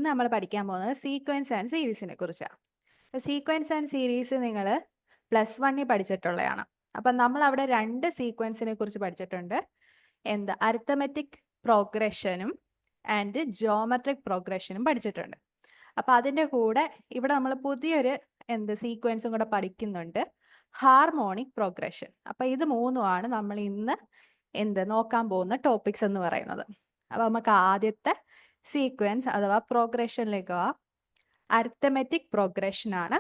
ഇന്ന് നമ്മൾ പഠിക്കാൻ പോകുന്നത് സീക്വൻസ് ആൻഡ് സീരീസിനെ കുറിച്ചാണ്. സീക്വൻസ് ആൻഡ് സീരീസ് നിങ്ങൾ +1 പഠിച്ചിട്ടുള്ളതാണ്. അപ്പം നമ്മൾ അവിടെ 2 സീക്വൻസിനെ കുറിച്ച് പഠിച്ചിട്ടുണ്ട്. അരിത്തമെറ്റിക് പ്രോഗ്രഷനും ആൻഡ് ജോമെട്രിക് പ്രോഗ്രഷനും പഠിച്ചിട്ടുണ്ട്. അപ്പം അതിൻ്റെ കൂടെ ഇവിടെ നമ്മൾ പുതിയൊരു സീക്വൻസും കൂടെ പഠിക്കുന്നുണ്ട്, ഹാർമോണിക് പ്രോഗ്രഷൻ. അപ്പം ഇത് മൂന്നുമാണ് നമ്മൾ ഇന്ന് നോക്കാൻ പോകുന്ന ടോപ്പിക്സ് എന്ന് പറയുന്നത്. അപ്പം നമുക്ക് ആദ്യത്തെ സീക്വൻസ് അഥവാ പ്രോഗ്രഷനിലേക്ക് അരിത്തമെറ്റിക് പ്രോഗ്രഷൻ ആണ്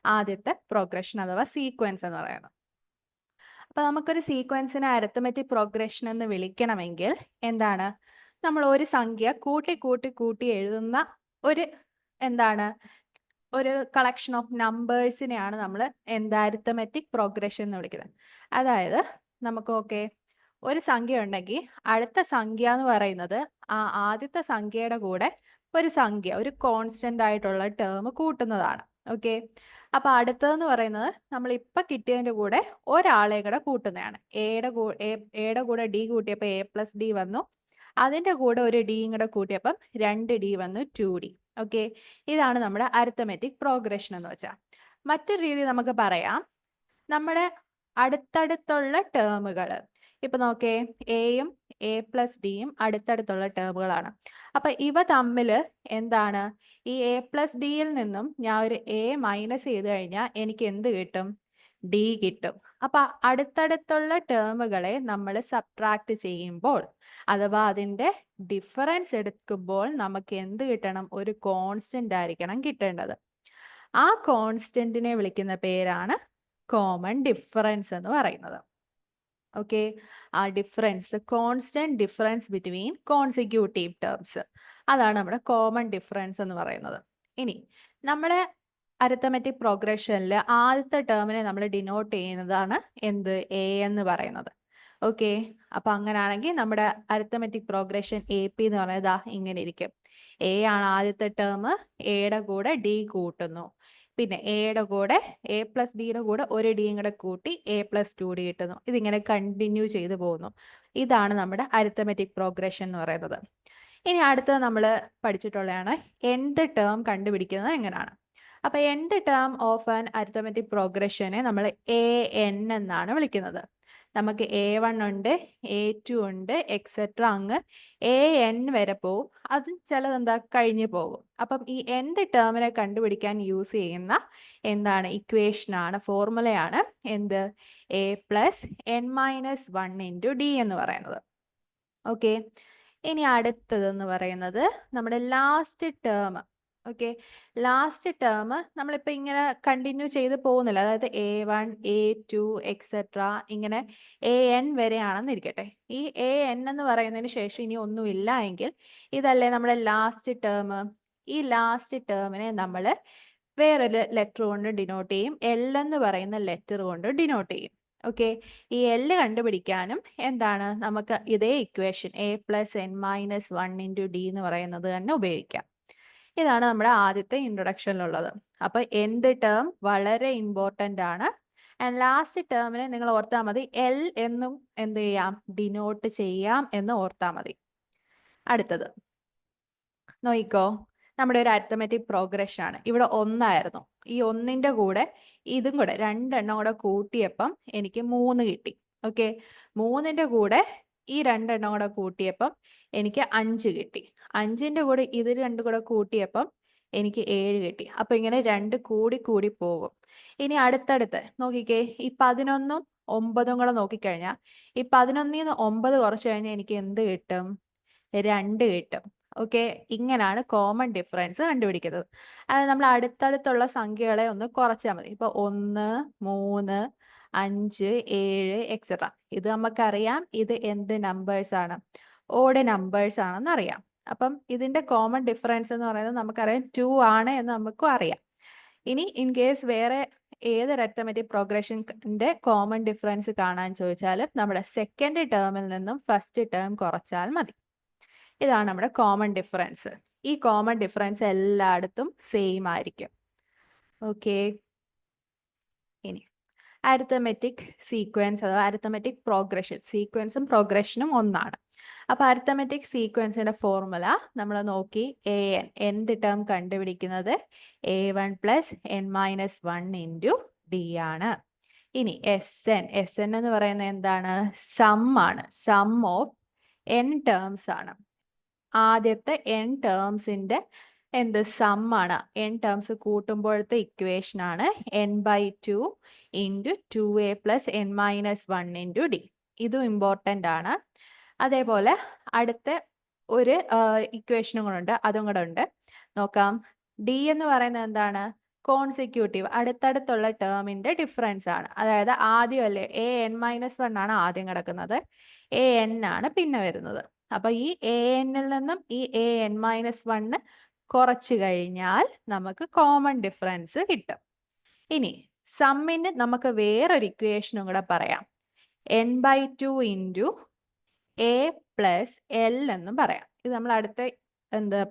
ആദ്യത്തെ പ്രോഗ്രഷൻ അഥവാ സീക്വൻസ് എന്ന് പറയുന്നത്. അപ്പൊ നമുക്കൊരു സീക്വൻസിനെ അരിത്തമെറ്റിക് പ്രോഗ്രഷൻ എന്ന് വിളിക്കണമെങ്കിൽ നമ്മൾ ഒരു സംഖ്യ കൂട്ടി കൂട്ടി കൂട്ടി എഴുതുന്ന ഒരു ഒരു കളക്ഷൻ ഓഫ് നമ്പേഴ്സിനെയാണ് നമ്മൾ അരിത്തമെറ്റിക് പ്രോഗ്രഷൻ എന്ന് വിളിക്കുന്നത്. അതായത് നമുക്ക് ഒരു സംഖ്യ ഉണ്ടെങ്കിൽ അടുത്ത സംഖ്യ എന്ന് പറയുന്നത് ആ ആദ്യത്തെ സംഖ്യയുടെ കൂടെ ഒരു സംഖ്യ, ഒരു കോൺസ്റ്റന്റ് ആയിട്ടുള്ള ടേം കൂട്ടുന്നതാണ്. ഓക്കെ, അപ്പൊ അടുത്തതെന്ന് പറയുന്നത് നമ്മൾ ഇപ്പൊ കിട്ടിയതിന്റെ കൂടെ ഒരാളെ കൂടെ കൂട്ടുന്നതാണ്. എയുടെ കൂടെ ഡി കൂട്ടിയപ്പോൾ A+D വന്നു, അതിന്റെ കൂടെ ഒരു ഡിയും കൂടെ കൂട്ടിയപ്പം 2D വന്നു, 2D. ഓക്കെ, ഇതാണ് നമ്മുടെ അരിത്തമെറ്റിക് പ്രോഗ്രഷൻ എന്ന് വെച്ചാൽ. മറ്റൊരു രീതി നമുക്ക് പറയാം, നമ്മുടെ അടുത്തടുത്തുള്ള ടേമുകൾ. ഇപ്പൊ നോക്കേ, എയും A+Dയും അടുത്തടുത്തുള്ള ടേമുകളാണ്. അപ്പൊ ഇവ തമ്മിൽ ഈ A+Dയിൽ നിന്നും ഞാൻ ഒരു A മൈനസ് ചെയ്ത് കഴിഞ്ഞാൽ എനിക്ക് എന്ത് കിട്ടും? D കിട്ടും. അപ്പൊ അടുത്തടുത്തുള്ള ടേമുകളെ നമ്മൾ സബ്ട്രാക്ട് ചെയ്യുമ്പോൾ അഥവാ അതിന്റെ ഡിഫറൻസ് എടുക്കുമ്പോൾ നമുക്ക് എന്ത് കിട്ടണം? ഒരു കോൺസ്റ്റന്റ് ആയിരിക്കണം കിട്ടേണ്ടത്. ആ കോൺസ്റ്റന്റിനെ വിളിക്കുന്ന പേരാണ് കോമൺ ഡിഫറൻസ് എന്ന് പറയുന്നത്. ഓക്കെ, ആ difference, constant difference between consecutive terms, അതാണ് നമ്മുടെ കോമൺ ഡിഫറൻസ് എന്ന് പറയുന്നത്. ഇനി നമ്മളെ അരിത്തമെറ്റിക് പ്രോഗ്രഷനിൽ ആദ്യത്തെ ടേമിനെ നമ്മൾ ഡിനോട്ട് ചെയ്യുന്നതാണ് A എന്ന് പറയുന്നത്. ഓക്കെ, അപ്പൊ അങ്ങനെയാണെങ്കിൽ നമ്മുടെ അരിത്തമെറ്റിക് പ്രോഗ്രഷൻ AP എന്ന് പറയുന്നത് ഇങ്ങനെ ഇരിക്കും. A ആണ് ആദ്യത്തെ ടേം, എയുടെ കൂടെ D കൂട്ടുന്നു, പിന്നെ എയുടെ കൂടെ A+Dയുടെ കൂടെ ഒരു ഡിയും കൂടെ കൂട്ടി A+2D കിട്ടുന്നു. ഇതിങ്ങനെ കണ്ടിന്യൂ ചെയ്തു പോകുന്നു. ഇതാണ് നമ്മുടെ അരിത്തമെറ്റിക് പ്രോഗ്രഷൻ എന്ന് പറയുന്നത്. ഇനി അടുത്തത് നമ്മൾ പഠിച്ചിട്ടുള്ളതാണ് nth ടേം കണ്ടുപിടിക്കുന്നത് എങ്ങനെയാണ്. അപ്പൊ nth term of an arithmetic പ്രോഗ്രഷനെ നമ്മൾ AN എന്നാണ് വിളിക്കുന്നത്. നമുക്ക് A1 ഉണ്ട്, A2 ഉണ്ട്, എക്സെട്ര അങ്ങ് AN വരെ പോവും. അത് ചിലത് കഴിഞ്ഞു പോകും. അപ്പം ഈ nth ടേമിനെ കണ്ടുപിടിക്കാൻ യൂസ് ചെയ്യുന്ന ഇക്വേഷനാണ്, ഫോർമുലയാണ് A+n-1 D എന്ന് പറയുന്നത്. ഓക്കെ, ഇനി അടുത്തതെന്ന് പറയുന്നത് നമ്മുടെ last term. Okay, last term നമ്മളിപ്പോ ഇങ്ങനെ കണ്ടിന്യൂ ചെയ്ത് പോകുന്നില്ല. അതായത് A1, A2 എക്സെട്ര ഇങ്ങനെ AN വരെയാണെന്ന് ഇരിക്കട്ടെ. ഈ AN എന്ന് പറയുന്നതിന് ശേഷം ഇനി ഒന്നുമില്ല എങ്കിൽ ഇതല്ലേ നമ്മുടെ ലാസ്റ്റ് ടേം. ഈ ലാസ്റ്റ് ടേമിനെ നമ്മൾ വേറൊരു ലെറ്റർ കൊണ്ട് ഡിനോട്ട് ചെയ്യും, L എന്ന് പറയുന്ന ലെറ്റർ കൊണ്ട് ഡിനോട്ട് ചെയ്യും. ഓക്കെ, ഈ L കണ്ടുപിടിക്കാനും നമുക്ക് ഇതേ ഇക്വേഷൻ A+n-1 D എന്ന് പറയുന്നത് തന്നെ ഉപയോഗിക്കാം. ഇതാണ് നമ്മുടെ ആദ്യത്തെ ഇൻട്രൊഡക്ഷനിലുള്ളത്. അപ്പൊ nth ടേം വളരെ ഇമ്പോർട്ടൻ്റ് ആണ്. ആൻഡ് ലാസ്റ്റ് ടേമിനെ നിങ്ങൾ ഓർത്താൽ മതി, L എന്നും ഡിനോട്ട് ചെയ്യാം എന്ന് ഓർത്താൽ മതി. അടുത്തത് നോയിക്കോ, നമ്മുടെ ഒരു അരിത്തമെറ്റിക് പ്രോഗ്രഷൻ ആണ്. ഇവിടെ 1 ആയിരുന്നു. ഈ 1ന്റെ കൂടെ ഇതും കൂടെ 2 എണ്ണം കൂടെ കൂട്ടിയപ്പം എനിക്ക് 3 കിട്ടി. ഓക്കെ, 3ന്റെ കൂടെ ഈ 2 എണ്ണം കൂടെ കൂട്ടിയപ്പം എനിക്ക് 5 കിട്ടി. 5ന്റെ കൂടെ ഇത് 2 കൂടെ കൂട്ടിയപ്പം എനിക്ക് 7 കിട്ടി. അപ്പൊ ഇങ്ങനെ 2 കൂടി കൂടി പോകും. ഇനി അടുത്തടുത്ത് നോക്കിക്കേ, ഈ 11ഉം 9ഉം കൂടെ നോക്കിക്കഴിഞ്ഞാൽ ഈ 11ൽ നിന്ന് 9 കുറച്ച് കഴിഞ്ഞാൽ എനിക്ക് എന്ത് കിട്ടും? 2 കിട്ടും. ഓക്കെ, ഇങ്ങനെയാണ് കോമൺ ഡിഫറൻസ് കണ്ടുപിടിക്കുന്നത്. അത് നമ്മൾ അടുത്തടുത്തുള്ള സംഖ്യകളെ ഒന്ന് കുറച്ചാൽ മതി. ഇപ്പൊ 1, 3, 5, 7 എക്സെട്ര. ഇത് നമുക്കറിയാം, ഇത് എന്ത് നമ്പേഴ്സ് ആണ്? ഓഡ് നമ്പേഴ്സ് ആണെന്ന് അറിയാം. അപ്പം ഇതിന്റെ കോമൺ ഡിഫറൻസ് എന്ന് പറയുന്നത് നമുക്കറിയാം 2 ആണ് എന്ന് നമുക്കും അറിയാം. ഇനി ഇൻ കേസ് വേറെ ഏത് അരിത്തമെറ്റിക് പ്രോഗ്രഷന്റെ കോമൺ ഡിഫറൻസ് കാണാൻ ചോദിച്ചാൽ നമ്മുടെ സെക്കൻഡ് ടേമിൽ നിന്നും ഫസ്റ്റ് ടേം കുറച്ചാൽ മതി. ഇതാണ് നമ്മുടെ കോമൺ ഡിഫറൻസ്. ഈ കോമൺ ഡിഫറൻസ് എല്ലായിടത്തും സെയിം ആയിരിക്കും. ഓക്കെ, ഇനി അരിത്തമെറ്റിക് സീക്വൻസ് അഥവാ അരിത്തമെറ്റിക് പ്രോഗ്രഷൻ, സീക്വൻസും പ്രോഗ്രഷനും ഒന്നാണ്. അപ്പോൾ അരിത്തമെറ്റിക് സീക്വൻസിന്റെ ഫോർമുല നമ്മൾ നോക്കി, nth ടേം കണ്ടുപിടിക്കുന്നത് a1 plus n-1 into D ആണ്. ഇനി എൻ എന്ന് പറയുന്നത് എന്താണ്? സം ആണ്. സം ഓഫ് n ടേംസ് ആണ്. ആദ്യത്തെ n ടേംസിന്റെ എന്ത് സം ആണ്? n ടേംസ് കൂട്ടുമ്പോഴത്തെ ഇക്വേഷൻ ആണ് n/2 into 2a plus n-1 into D. ഇതും ഇമ്പോർട്ടൻ്റ് ആണ്. അതേപോലെ അടുത്ത ഒരു ഇക്വേഷനും കൂടെ ഉണ്ട്, അതും കൂടെ ഉണ്ട്. നോക്കാം. ഡി എന്ന് പറയുന്നത് എന്താണ്? കോൺസിക്യൂട്ടീവ്, അടുത്തടുത്തുള്ള ടേമിന്റെ ഡിഫറൻസ് ആണ്. അതായത് ആദ്യം അല്ലേ an-1 ആണ് ആദ്യം കിടക്കുന്നത്, an ആണ് പിന്നെ വരുന്നത്. അപ്പൊ ഈ anൽ നിന്നും ഈ an-1 കുറച്ച് കഴിഞ്ഞാൽ നമുക്ക് കോമൺ ഡിഫറൻസ് കിട്ടും. ഇനി സമ്മിന് നമുക്ക് വേറൊരു ഇക്വേഷനും കൂടെ പറയാം, n/2 into a plus L എന്നും പറയാം. ഇത് നമ്മൾ അടുത്ത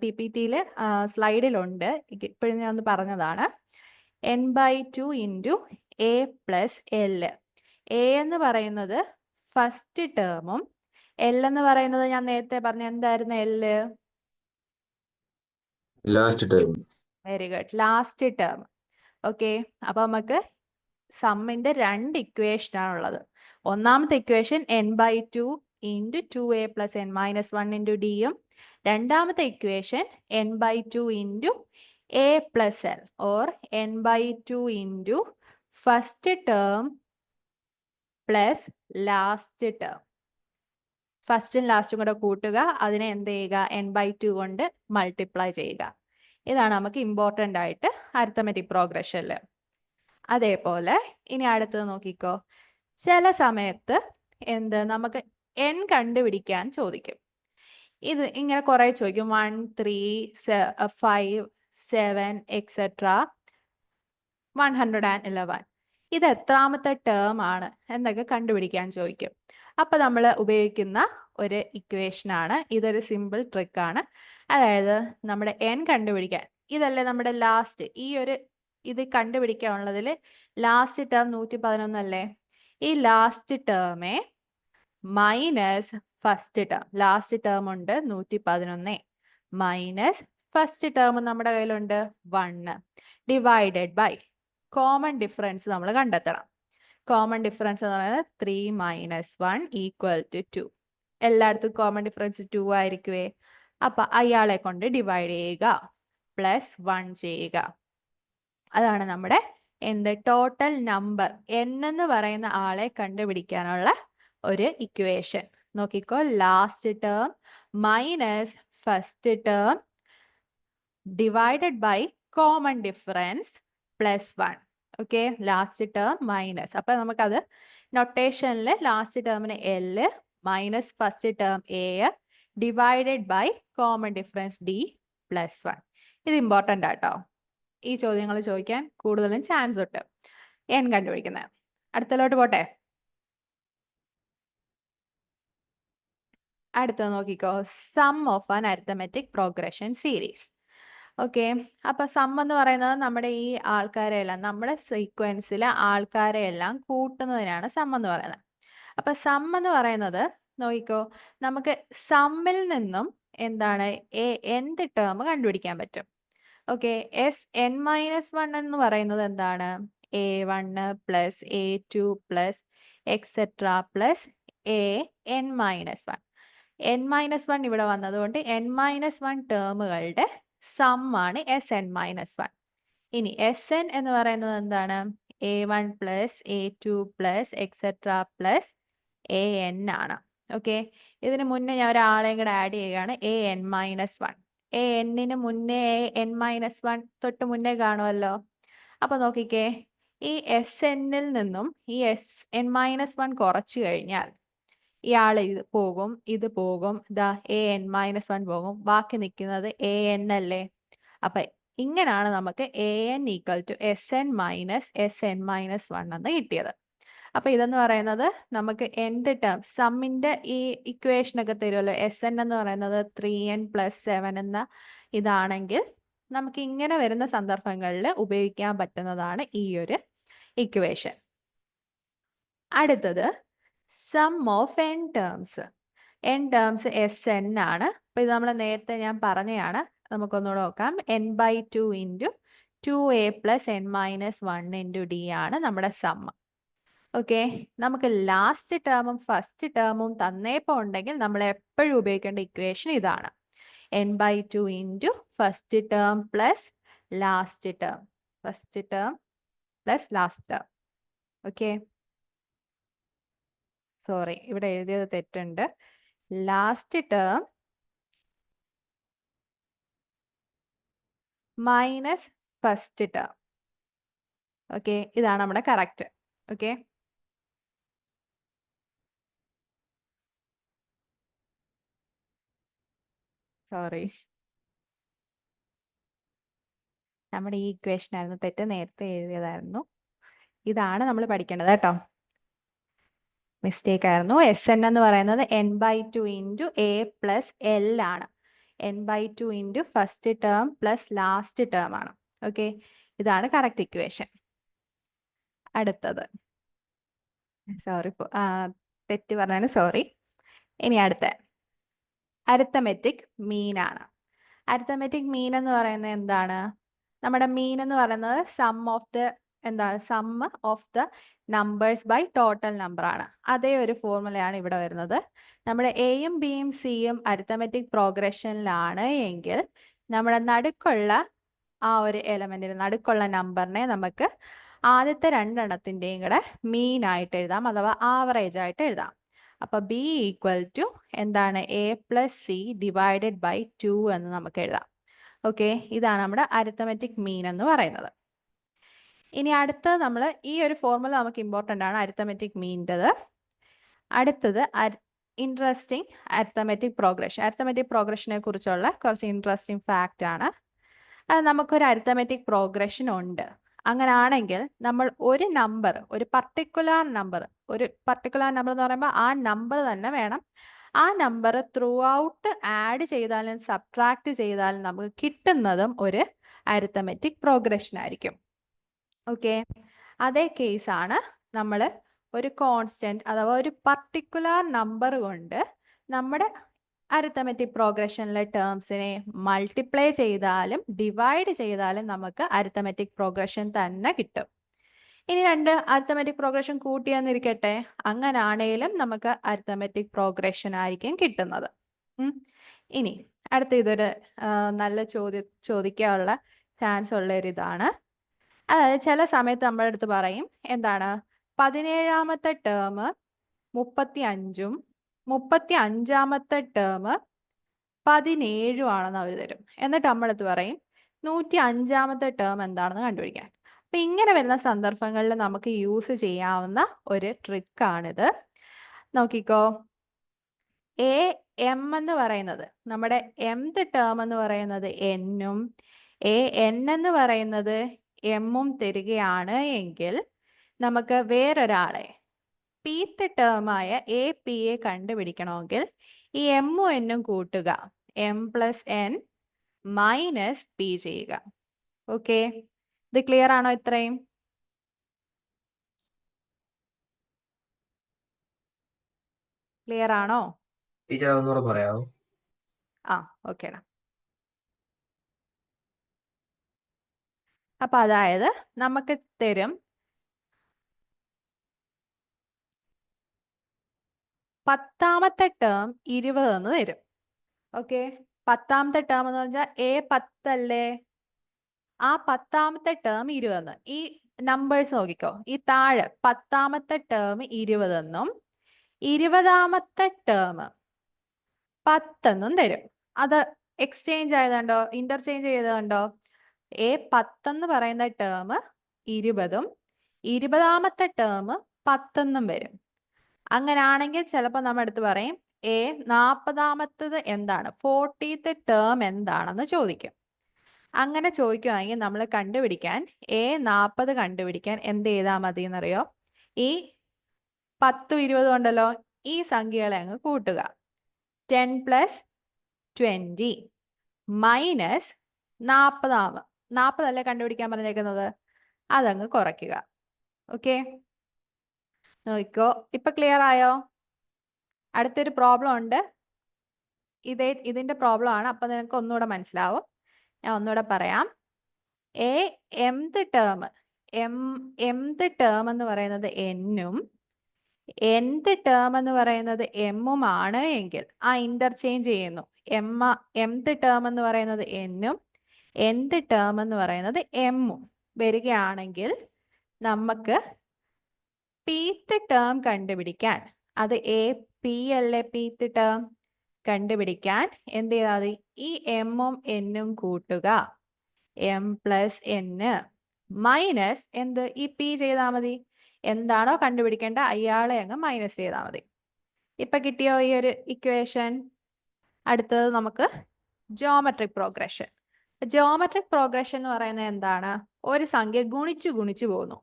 PPT-യിൽ സ്ലൈഡിലുണ്ട്, ഇപ്പോഴും ഞാൻ ഒന്ന് പറഞ്ഞതാണ്. n/2 into a plus L. A എന്ന് പറയുന്നത് ഫസ്റ്റ് ടേമും എൽ എന്ന് പറയുന്നത് ഞാൻ നേരത്തെ പറഞ്ഞ എന്തായിരുന്നു? L last term. Very good, last term. Okay, അപ്പൊ നമുക്ക് സമ്മിന്റെ രണ്ട് ഇക്വേഷൻ ആണുള്ളത്. ഒന്നാമത്തെ equation n/2 into 2a plus n-1 into ഡിയും, രണ്ടാമത്തെ equation n/2 into a plus l or n/2 into first term plus last term. ഫസ്റ്റും ലാസ്റ്റും കൂടെ കൂട്ടുക, അതിനെ എന്ത് ചെയ്യുക? n/2 കൊണ്ട് മൾട്ടിപ്ലൈ ചെയ്യുക. ഇതാണ് നമുക്ക് ഇമ്പോർട്ടൻ്റ് ആയിട്ട് അരിത്തമെറ്റിക് പ്രോഗ്രഷനിൽ. അതേപോലെ ഇനി അടുത്തത് നോക്കിക്കോ. ചില സമയത്ത് നമുക്ക് n കണ്ടുപിടിക്കാൻ ചോദിക്കും. ഇത് ഇങ്ങനെ കുറെ ചോദിക്കും, 1, 3, 5, 7 എക്സെട്ര 111. ഇത് എത്രാമത്തെ ടേം ആണ് എന്നൊക്കെ കണ്ടുപിടിക്കാൻ ചോദിക്കും. അപ്പൊ നമ്മൾ ഉപയോഗിക്കുന്ന ഒരു ഇക്വേഷൻ ആണ്, ഇതൊരു സിമ്പിൾ ട്രിക്കാണ്. അതായത് നമ്മുടെ n കണ്ടുപിടിക്കാൻ, ഇതല്ലേ നമ്മുടെ ലാസ്റ്റ്, ഈ ഒരു ഇത് കണ്ടുപിടിക്കാനുള്ളതിൽ ലാസ്റ്റ് ടേം 111 അല്ലേ? ഈ ലാസ്റ്റ് ടേമേ minus first term, last term ഉണ്ട് 111 മൈനസ് ഫസ്റ്റ് ടേം നമ്മുടെ കയ്യിലുണ്ട് 1 ഡിവൈഡഡ് ബൈ കോമൺ ഡിഫറൻസ് നമ്മൾ കണ്ടെത്തണം. കോമൺ ഡിഫറൻസ് എന്ന് പറയുന്നത് 3 മൈനസ് 1 ഈക്വൽ ടു 2. എല്ലായിടത്തും കോമൺ ഡിഫറൻസ് 2 ആയിരിക്കുവേ. അപ്പൊ അയാളെ കൊണ്ട് ഡിവൈഡ് ചെയ്യുക, പ്ലസ് 1 ചെയ്യുക. അതാണ് നമ്മുടെ ടോട്ടൽ നമ്പർ n എന്ന് പറയുന്ന ആളെ കണ്ടുപിടിക്കാനുള്ള ഒരു ഇക്വേഷൻ. നോക്കിക്കോ, last term minus first term divided by common difference plus 1. Okay, last term minus, അപ്പൊ നമുക്കത് നൊട്ടേഷനിൽ ലാസ്റ്റ് ടേമിന് L minus first term A divided by common difference D plus 1. ഇത് ഇമ്പോർട്ടൻ്റ് ആട്ടോ, ഈ ചോദ്യങ്ങൾ ചോദിക്കാൻ കൂടുതലും ചാൻസ് ഉണ്ട് n കണ്ടുപിടിക്കുന്നത്. അടുത്തലോട്ട് പോട്ടെ. അടുത്ത നോക്കിക്കോ, sum of an arithmetic progression series. Okay, അപ്പൊ സം എന്ന് പറയുന്നത് നമ്മുടെ ഈ ആൾക്കാരെ എല്ലാം, നമ്മുടെ സീക്വൻസിലെ ആൾക്കാരെ എല്ലാം കൂട്ടുന്നതിനാണ് സം എന്ന് പറയുന്നത്. അപ്പൊ സം എന്ന് പറയുന്നത് നോക്കിക്കോ, നമുക്ക് സമ്മിൽ നിന്നും എന്താണ് nth ടേം കണ്ടുപിടിക്കാൻ പറ്റും. ഓക്കെ, Sn-1 എന്ന് പറയുന്നത് എന്താണ്? a1 plus a2 plus etcetera plus an-1. n-1 ഇവിടെ വന്നതുകൊണ്ട് n-1 ടേമുകളുടെ സം ആണ് Sn-1. ഇനി Sn എന്ന് പറയുന്നത് എന്താണ്? a1 plus a2 plus etcetera plus an ആണ്. ഓക്കെ, ഇതിന് മുന്നേ ഞാൻ ഒരാളെയും കൂടെ ആഡ് ചെയ്യുകയാണ്, an-1. ന് മുന്നേ n-1 തൊട്ട് മുന്നേ കാണുമല്ലോ. അപ്പൊ നോക്കിക്കേ, ഈ Snൽ നിന്നും ഈ n-1 കുറച്ചു കഴിഞ്ഞാൽ ഇയാൾ ഇത് പോകും, ഇത് പോകും, ഇതാ an-1 പോകും, ബാക്കി നിൽക്കുന്നത് an അല്ലേ? അപ്പൊ ഇങ്ങനെയാണ് നമുക്ക് an equal to Sn minus Sn-1 എന്ന് കിട്ടിയത്. അപ്പൊ ഇതെന്ന് പറയുന്നത് നമുക്ക് nth ടേം സമ്മിന്റെ ഈ ഇക്വേഷൻ ഒക്കെ തരുമല്ലോ. Sn എന്ന് പറയുന്നത് 3n പ്ലസ് 7 എന്ന ഇതാണെങ്കിൽ നമുക്ക് ഇങ്ങനെ വരുന്ന സന്ദർഭങ്ങളിൽ ഉപയോഗിക്കാൻ പറ്റുന്നതാണ് ഈ ഒരു ഇക്വേഷൻ. അടുത്തത് sum of n terms. n terms Sn ആണ്. അപ്പോൾ ഇത് നമ്മൾ നേരത്തെ ഞാൻ പറഞ്ഞതാണ്. നമുക്കൊന്നുകൂടെ നോക്കാം. n/2 into 2a plus n minus 1 into d ആണ് നമ്മുടെ സം. ഓക്കെ, നമുക്ക് ലാസ്റ്റ് ടേമും ഫസ്റ്റ് ടേമും തന്നേപ്പോൾ ഉണ്ടെങ്കിൽ നമ്മൾ എപ്പോഴും ഉപയോഗിക്കേണ്ട ഇക്വേഷൻ ഇതാണ്. n/2 into first term plus last term, first term plus last term. Okay, sorry, ഇവിടെ എഴുതിയത് തെറ്റുണ്ട്. Last term minus first term. Okay, ഇതാണ് നമ്മുടെ കറക്റ്റ്. ഓക്കെ, സോറി, നമ്മുടെ ഈ ഇക്വേഷൻ ആയിരുന്നു തെറ്റ്, നേരത്തെ എഴുതിയതായിരുന്നു. ഇതാണ് നമ്മൾ പഠിക്കേണ്ടത് കേട്ടോ. മിസ്റ്റേക്ക് ആയിരുന്നു. Sn എന്ന് പറയുന്നത് n/2 into a plus l ആണ്. n/2 into first term plus last term ആണ്. ഓക്കെ, ഇതാണ് കറക്റ്റ് ഇക്വേഷൻ. അടുത്തത്, സോറി, തെറ്റ് പറഞ്ഞതിന് സോറി. ഇനി അടുത്ത അരിത്തമെറ്റിക് മീൻ ആണ്. അരിത്തമെറ്റിക് മീൻ എന്ന് പറയുന്നത് എന്താണ്? നമ്മുടെ മീൻ എന്ന് പറയുന്നത് sum of the numbers by total number ആണ്. അതേ ഒരു ഫോർമുലയാണ് ഇവിടെ വരുന്നത്. നമ്മുടെ എയും ബിയും സിയും അരിത്തമെറ്റിക് പ്രോഗ്രഷനിലാണ് എങ്കിൽ നമ്മുടെ നടുക്കുള്ള ആ ഒരു എലമെന്റിന്, നടുക്കുള്ള നമ്പറിനെ നമുക്ക് ആദ്യത്തെ രണ്ടെണ്ണത്തിൻ്റെയും കൂടെ മീൻ ആയിട്ട് എഴുതാം, അഥവാ ആവറേജ് ആയിട്ട് എഴുതാം. അപ്പൊ ബി ഈക്വൽ ടു എന്താണ്? A plus C divided by 2 എന്ന് നമുക്ക് എഴുതാം. ഓക്കെ, ഇതാണ് നമ്മുടെ അരിത്തമെറ്റിക് മീൻ എന്ന് പറയുന്നത്. ഇനി അടുത്തത്, നമ്മൾ ഈ ഒരു ഫോർമുല നമുക്ക് ഇമ്പോർട്ടൻ്റ് ആണ്, അരിത്തമെറ്റിക് മീൻ്റെത്. അടുത്തത് ഇൻട്രസ്റ്റിംഗ് അരിത്തമെറ്റിക് പ്രോഗ്രഷൻ. അരിത്തമെറ്റിക് പ്രോഗ്രഷനെ കുറിച്ചുള്ള കുറച്ച് ഇൻട്രസ്റ്റിംഗ് ഫാക്റ്റ് ആണ്. അത് നമുക്കൊരു അരിത്തമെറ്റിക് പ്രോഗ്രഷൻ ഉണ്ട്. അങ്ങനാണെങ്കിൽ നമ്മൾ ഒരു നമ്പർ, ഒരു പർട്ടിക്കുലർ നമ്പർ എന്ന് പറയുമ്പോൾ ആ നമ്പർ തന്നെ വേണം. ആ നമ്പർ ത്രൂ ഔട്ട് ആഡ് ചെയ്താലും സബ്ട്രാക്ട് ചെയ്താലും നമുക്ക് കിട്ടുന്നതും ഒരു അരിത്തമെറ്റിക് പ്രോഗ്രഷൻ ആയിരിക്കും. ഓക്കെ, അതേ കേസാണ് നമ്മൾ ഒരു കോൺസ്റ്റന്റ് അഥവാ ഒരു പർട്ടിക്കുലർ നമ്പർ കൊണ്ട് നമ്മുടെ അരിത്തമെറ്റിക് പ്രോഗ്രഷനിലെ ടേംസിനെ മൾട്ടിപ്ലൈ ചെയ്താലും ഡിവൈഡ് ചെയ്താലും നമുക്ക് അരിത്തമെറ്റിക് പ്രോഗ്രഷൻ തന്നെ കിട്ടും. ഇനി രണ്ട് അരിത്തമെറ്റിക് പ്രോഗ്രഷൻ കൂട്ടിയെന്നിരിക്കട്ടെ, അങ്ങനാണേലും നമുക്ക് അരിത്തമെറ്റിക് പ്രോഗ്രഷൻ ആയിരിക്കും കിട്ടുന്നത്. ഇനി അടുത്ത ഇതൊരു നല്ല ചോദിക്കാനുള്ള ചാൻസ് ഉള്ള ഒരു ഇതാണ്. അതായത് ചില സമയത്ത് നമ്മുടെ അടുത്ത് പറയും എന്താണ്, 17ാമത്തെ ടേം 35ഉം 35ാമത്തെ ടേം 17 ആണെന്ന് അവർ തരും. എന്നിട്ട് നമ്മളടുത്ത് പറയും 105ാമത്തെ ടേം എന്താണെന്ന് കണ്ടുപിടിക്കാൻ. അപ്പൊ ഇങ്ങനെ വരുന്ന സന്ദർഭങ്ങളിൽ നമുക്ക് യൂസ് ചെയ്യാവുന്ന ഒരു ട്രിക്കാണിത്. നോക്കിക്കോ, എം എന്ന് പറയുന്നത്, നമ്മുടെ mth ടേം എന്ന് പറയുന്നത് എന്നും n എന്ന് പറയുന്നത് എമ്മും തരികയാണ് എങ്കിൽ നമുക്ക് വേറൊരാളെ pth ടേമായ എ പി യെ കണ്ടുപിടിക്കണമെങ്കിൽ ഈ എമ്മും എന്നും കൂട്ടുക, m plus n minus P ചെയ്യുക. ഓക്കെ, ഇത് ക്ലിയർ ആണോ? ഇത്രയും ക്ലിയർ ആണോ? ടീച്ചർ ഒന്നുകൂടെ പറയാമോ? ഓക്കേടാ. അപ്പൊ അതായത് നമുക്ക് തരും 10ാമത്തെ ടേം 20 എന്ന് തരും. ഓക്കെ, 10ാമത്തെ ടേം എന്ന് പറഞ്ഞാൽ A10 അല്ലേ? ആ 10ാമത്തെ ടേം 20. ഈ നമ്പേഴ്സ് നോക്കിക്കോ, ഈ താഴെ 10ാമത്തെ ടേം 20 എന്നും 20ാമത്തെ ടേം 10 എന്നും തരും. അത് എക്സ്ചേഞ്ച് ആയതുണ്ടോ, ഇന്റർചേഞ്ച് ചെയ്തതുണ്ടോ? A10 എന്ന് പറയുന്ന ടേം 20ഉം 20ാമത്തെ ടേം 10 എന്നും വരും. അങ്ങനാണെങ്കിൽ ചിലപ്പോൾ നമ്മൾ എടുത്ത് പറയും 40ാമത്തത് എന്താണ്, 40th ടേം എന്താണെന്ന് ചോദിക്കും. അങ്ങനെ ചോദിക്കുവാണെങ്കിൽ നമ്മൾ കണ്ടുപിടിക്കാൻ 40 കണ്ടുപിടിക്കാൻ എന്ത് ചെയ്താൽ മതി എന്നറിയോ? ഈ 10ഉം 20ഉം ഉണ്ടല്ലോ, ഈ സംഖ്യകളെ അങ്ങ് കൂട്ടുക. 10 പ്ലസ് 20 മൈനസ് 40 അല്ലേ കണ്ടുപിടിക്കാൻ പറഞ്ഞേക്കുന്നത്, അതങ്ങ് കുറയ്ക്കുക. ഓക്കെ, നോക്കിക്കോ, ഇപ്പൊ ക്ലിയർ ആയോ? അടുത്തൊരു പ്രോബ്ലം ഉണ്ട്, ഇതിന്റെ പ്രോബ്ലം ആണ്. അപ്പൊ നിനക്ക് ഒന്നുകൂടെ മനസ്സിലാവും. ഞാൻ ഒന്നുകൂടെ പറയാം. mth ടേം എന്ന് പറയുന്നത് n-ഉം nth ടേം എന്ന് പറയുന്നത് m-ഉം ആണ് എങ്കിൽ ആ ഇന്റർചേഞ്ച് ചെയ്യുന്നു. mth ടേം എന്ന് പറയുന്നത് n-ഉം nth ടേം എന്ന് പറയുന്നത് m-ഉം വരികയാണെങ്കിൽ നമുക്ക് pth ടേം കണ്ടുപിടിക്കാൻ, അത് p അല്ലേ pth ടേം, കണ്ടുപിടിക്കാൻ എന്ത് ചെയ്താൽ മതി? ഈ m-ഉം n-ഉം കൂട്ടുക, m പ്ലസ് n മൈനസ് എന്ത്, ഈ p ചെയ്താൽ മതി. എന്താണോ കണ്ടുപിടിക്കേണ്ട അയാളെ അങ്ങ് മൈനസ് ചെയ്താൽ മതി. ഇപ്പൊ കിട്ടിയോ ഈ ഒരു ഇക്വേഷൻ? അടുത്തത് നമുക്ക് ജോമെട്രിക് പ്രോഗ്രഷൻ. ജോമെട്രിക് പ്രോഗ്രഷൻ എന്ന് പറയുന്നത് എന്താണ്? ഒരു സംഖ്യ ഗുണിച്ചു ഗുണിച്ചു പോകുന്നു,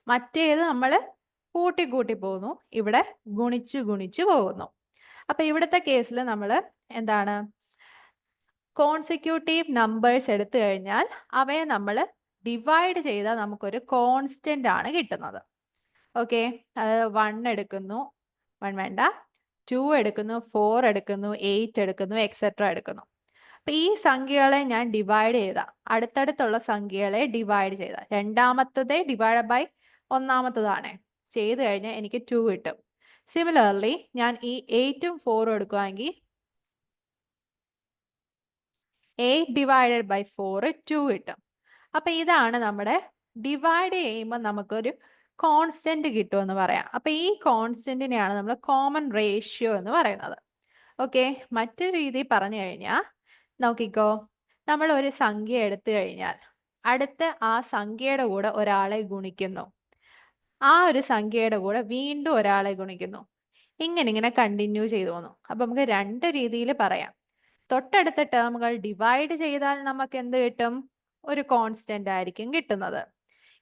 മറ്റേത് നമ്മൾ കൂട്ടി കൂട്ടി പോകുന്നു, ഇവിടെ ഗുണിച്ചു ഗുണിച്ചു പോകുന്നു. അപ്പൊ ഇവിടുത്തെ കേസിൽ നമ്മൾ എന്താണ്, കോൺസിക്യൂട്ടീവ് നമ്പേഴ്സ് എടുത്തു കഴിഞ്ഞാൽ അവയെ നമ്മൾ ഡിവൈഡ് ചെയ്താൽ നമുക്കൊരു കോൺസ്റ്റന്റ് ആണ് കിട്ടുന്നത്. ഓക്കെ, അത് 1 എടുക്കുന്നു, 1 വേണ്ട, 2 എടുക്കുന്നു, 4 എടുക്കുന്നു, 8 എടുക്കുന്നു, എക്സെട്ര എടുക്കുന്നു. അപ്പൊ ഈ സംഖ്യകളെ ഞാൻ ഡിവൈഡ് ചെയ്ത, അടുത്തടുത്തുള്ള സംഖ്യകളെ ഡിവൈഡ് ചെയ്ത, രണ്ടാമത്തത് ഡിവൈഡ് ബൈ ഒന്നാമത്തതാണ് ചെയ്ത് കഴിഞ്ഞാൽ എനിക്ക് 2 കിട്ടും. സിമിലർലി ഞാൻ ഈ 8ഉം 4ഉം എടുക്കുകയാണെങ്കിൽ 8 ഡിവൈഡഡ് ബൈ 4 2 കിട്ടും. അപ്പൊ ഇതാണ് നമ്മുടെ ഡിവൈഡ് ചെയ്യുമ്പോൾ നമുക്കൊരു കോൺസ്റ്റന്റ് കിട്ടുമെന്ന് പറയാം. അപ്പൊ ഈ കോൺസ്റ്റന്റിനെയാണ് നമ്മൾ കോമൺ റേഷ്യോ എന്ന് പറയുന്നത്. ഓക്കെ, മറ്റൊരു രീതി പറഞ്ഞു കഴിഞ്ഞാൽ നോക്കിക്കോ, നമ്മൾ ഒരു സംഖ്യ എടുത്തു കഴിഞ്ഞാൽ അടുത്ത ആ സംഖ്യയുടെ കൂടെ ഒരാളെ ഗുണിക്കുന്നു, ആ ഒരു സംഖ്യയുടെ കൂടെ വീണ്ടും ഒരാളെ ഗുണിക്കുന്നു, ഇങ്ങനെ കണ്ടിന്യൂ ചെയ്തു പോകുന്നു. അപ്പൊ നമുക്ക് രണ്ട് രീതിയിൽ പറയാം. തൊട്ടടുത്ത ടേമുകൾ ഡിവൈഡ് ചെയ്താൽ നമുക്ക് എന്ത് കിട്ടും? ഒരു കോൺസ്റ്റന്റ് ആയിരിക്കും കിട്ടുന്നത്.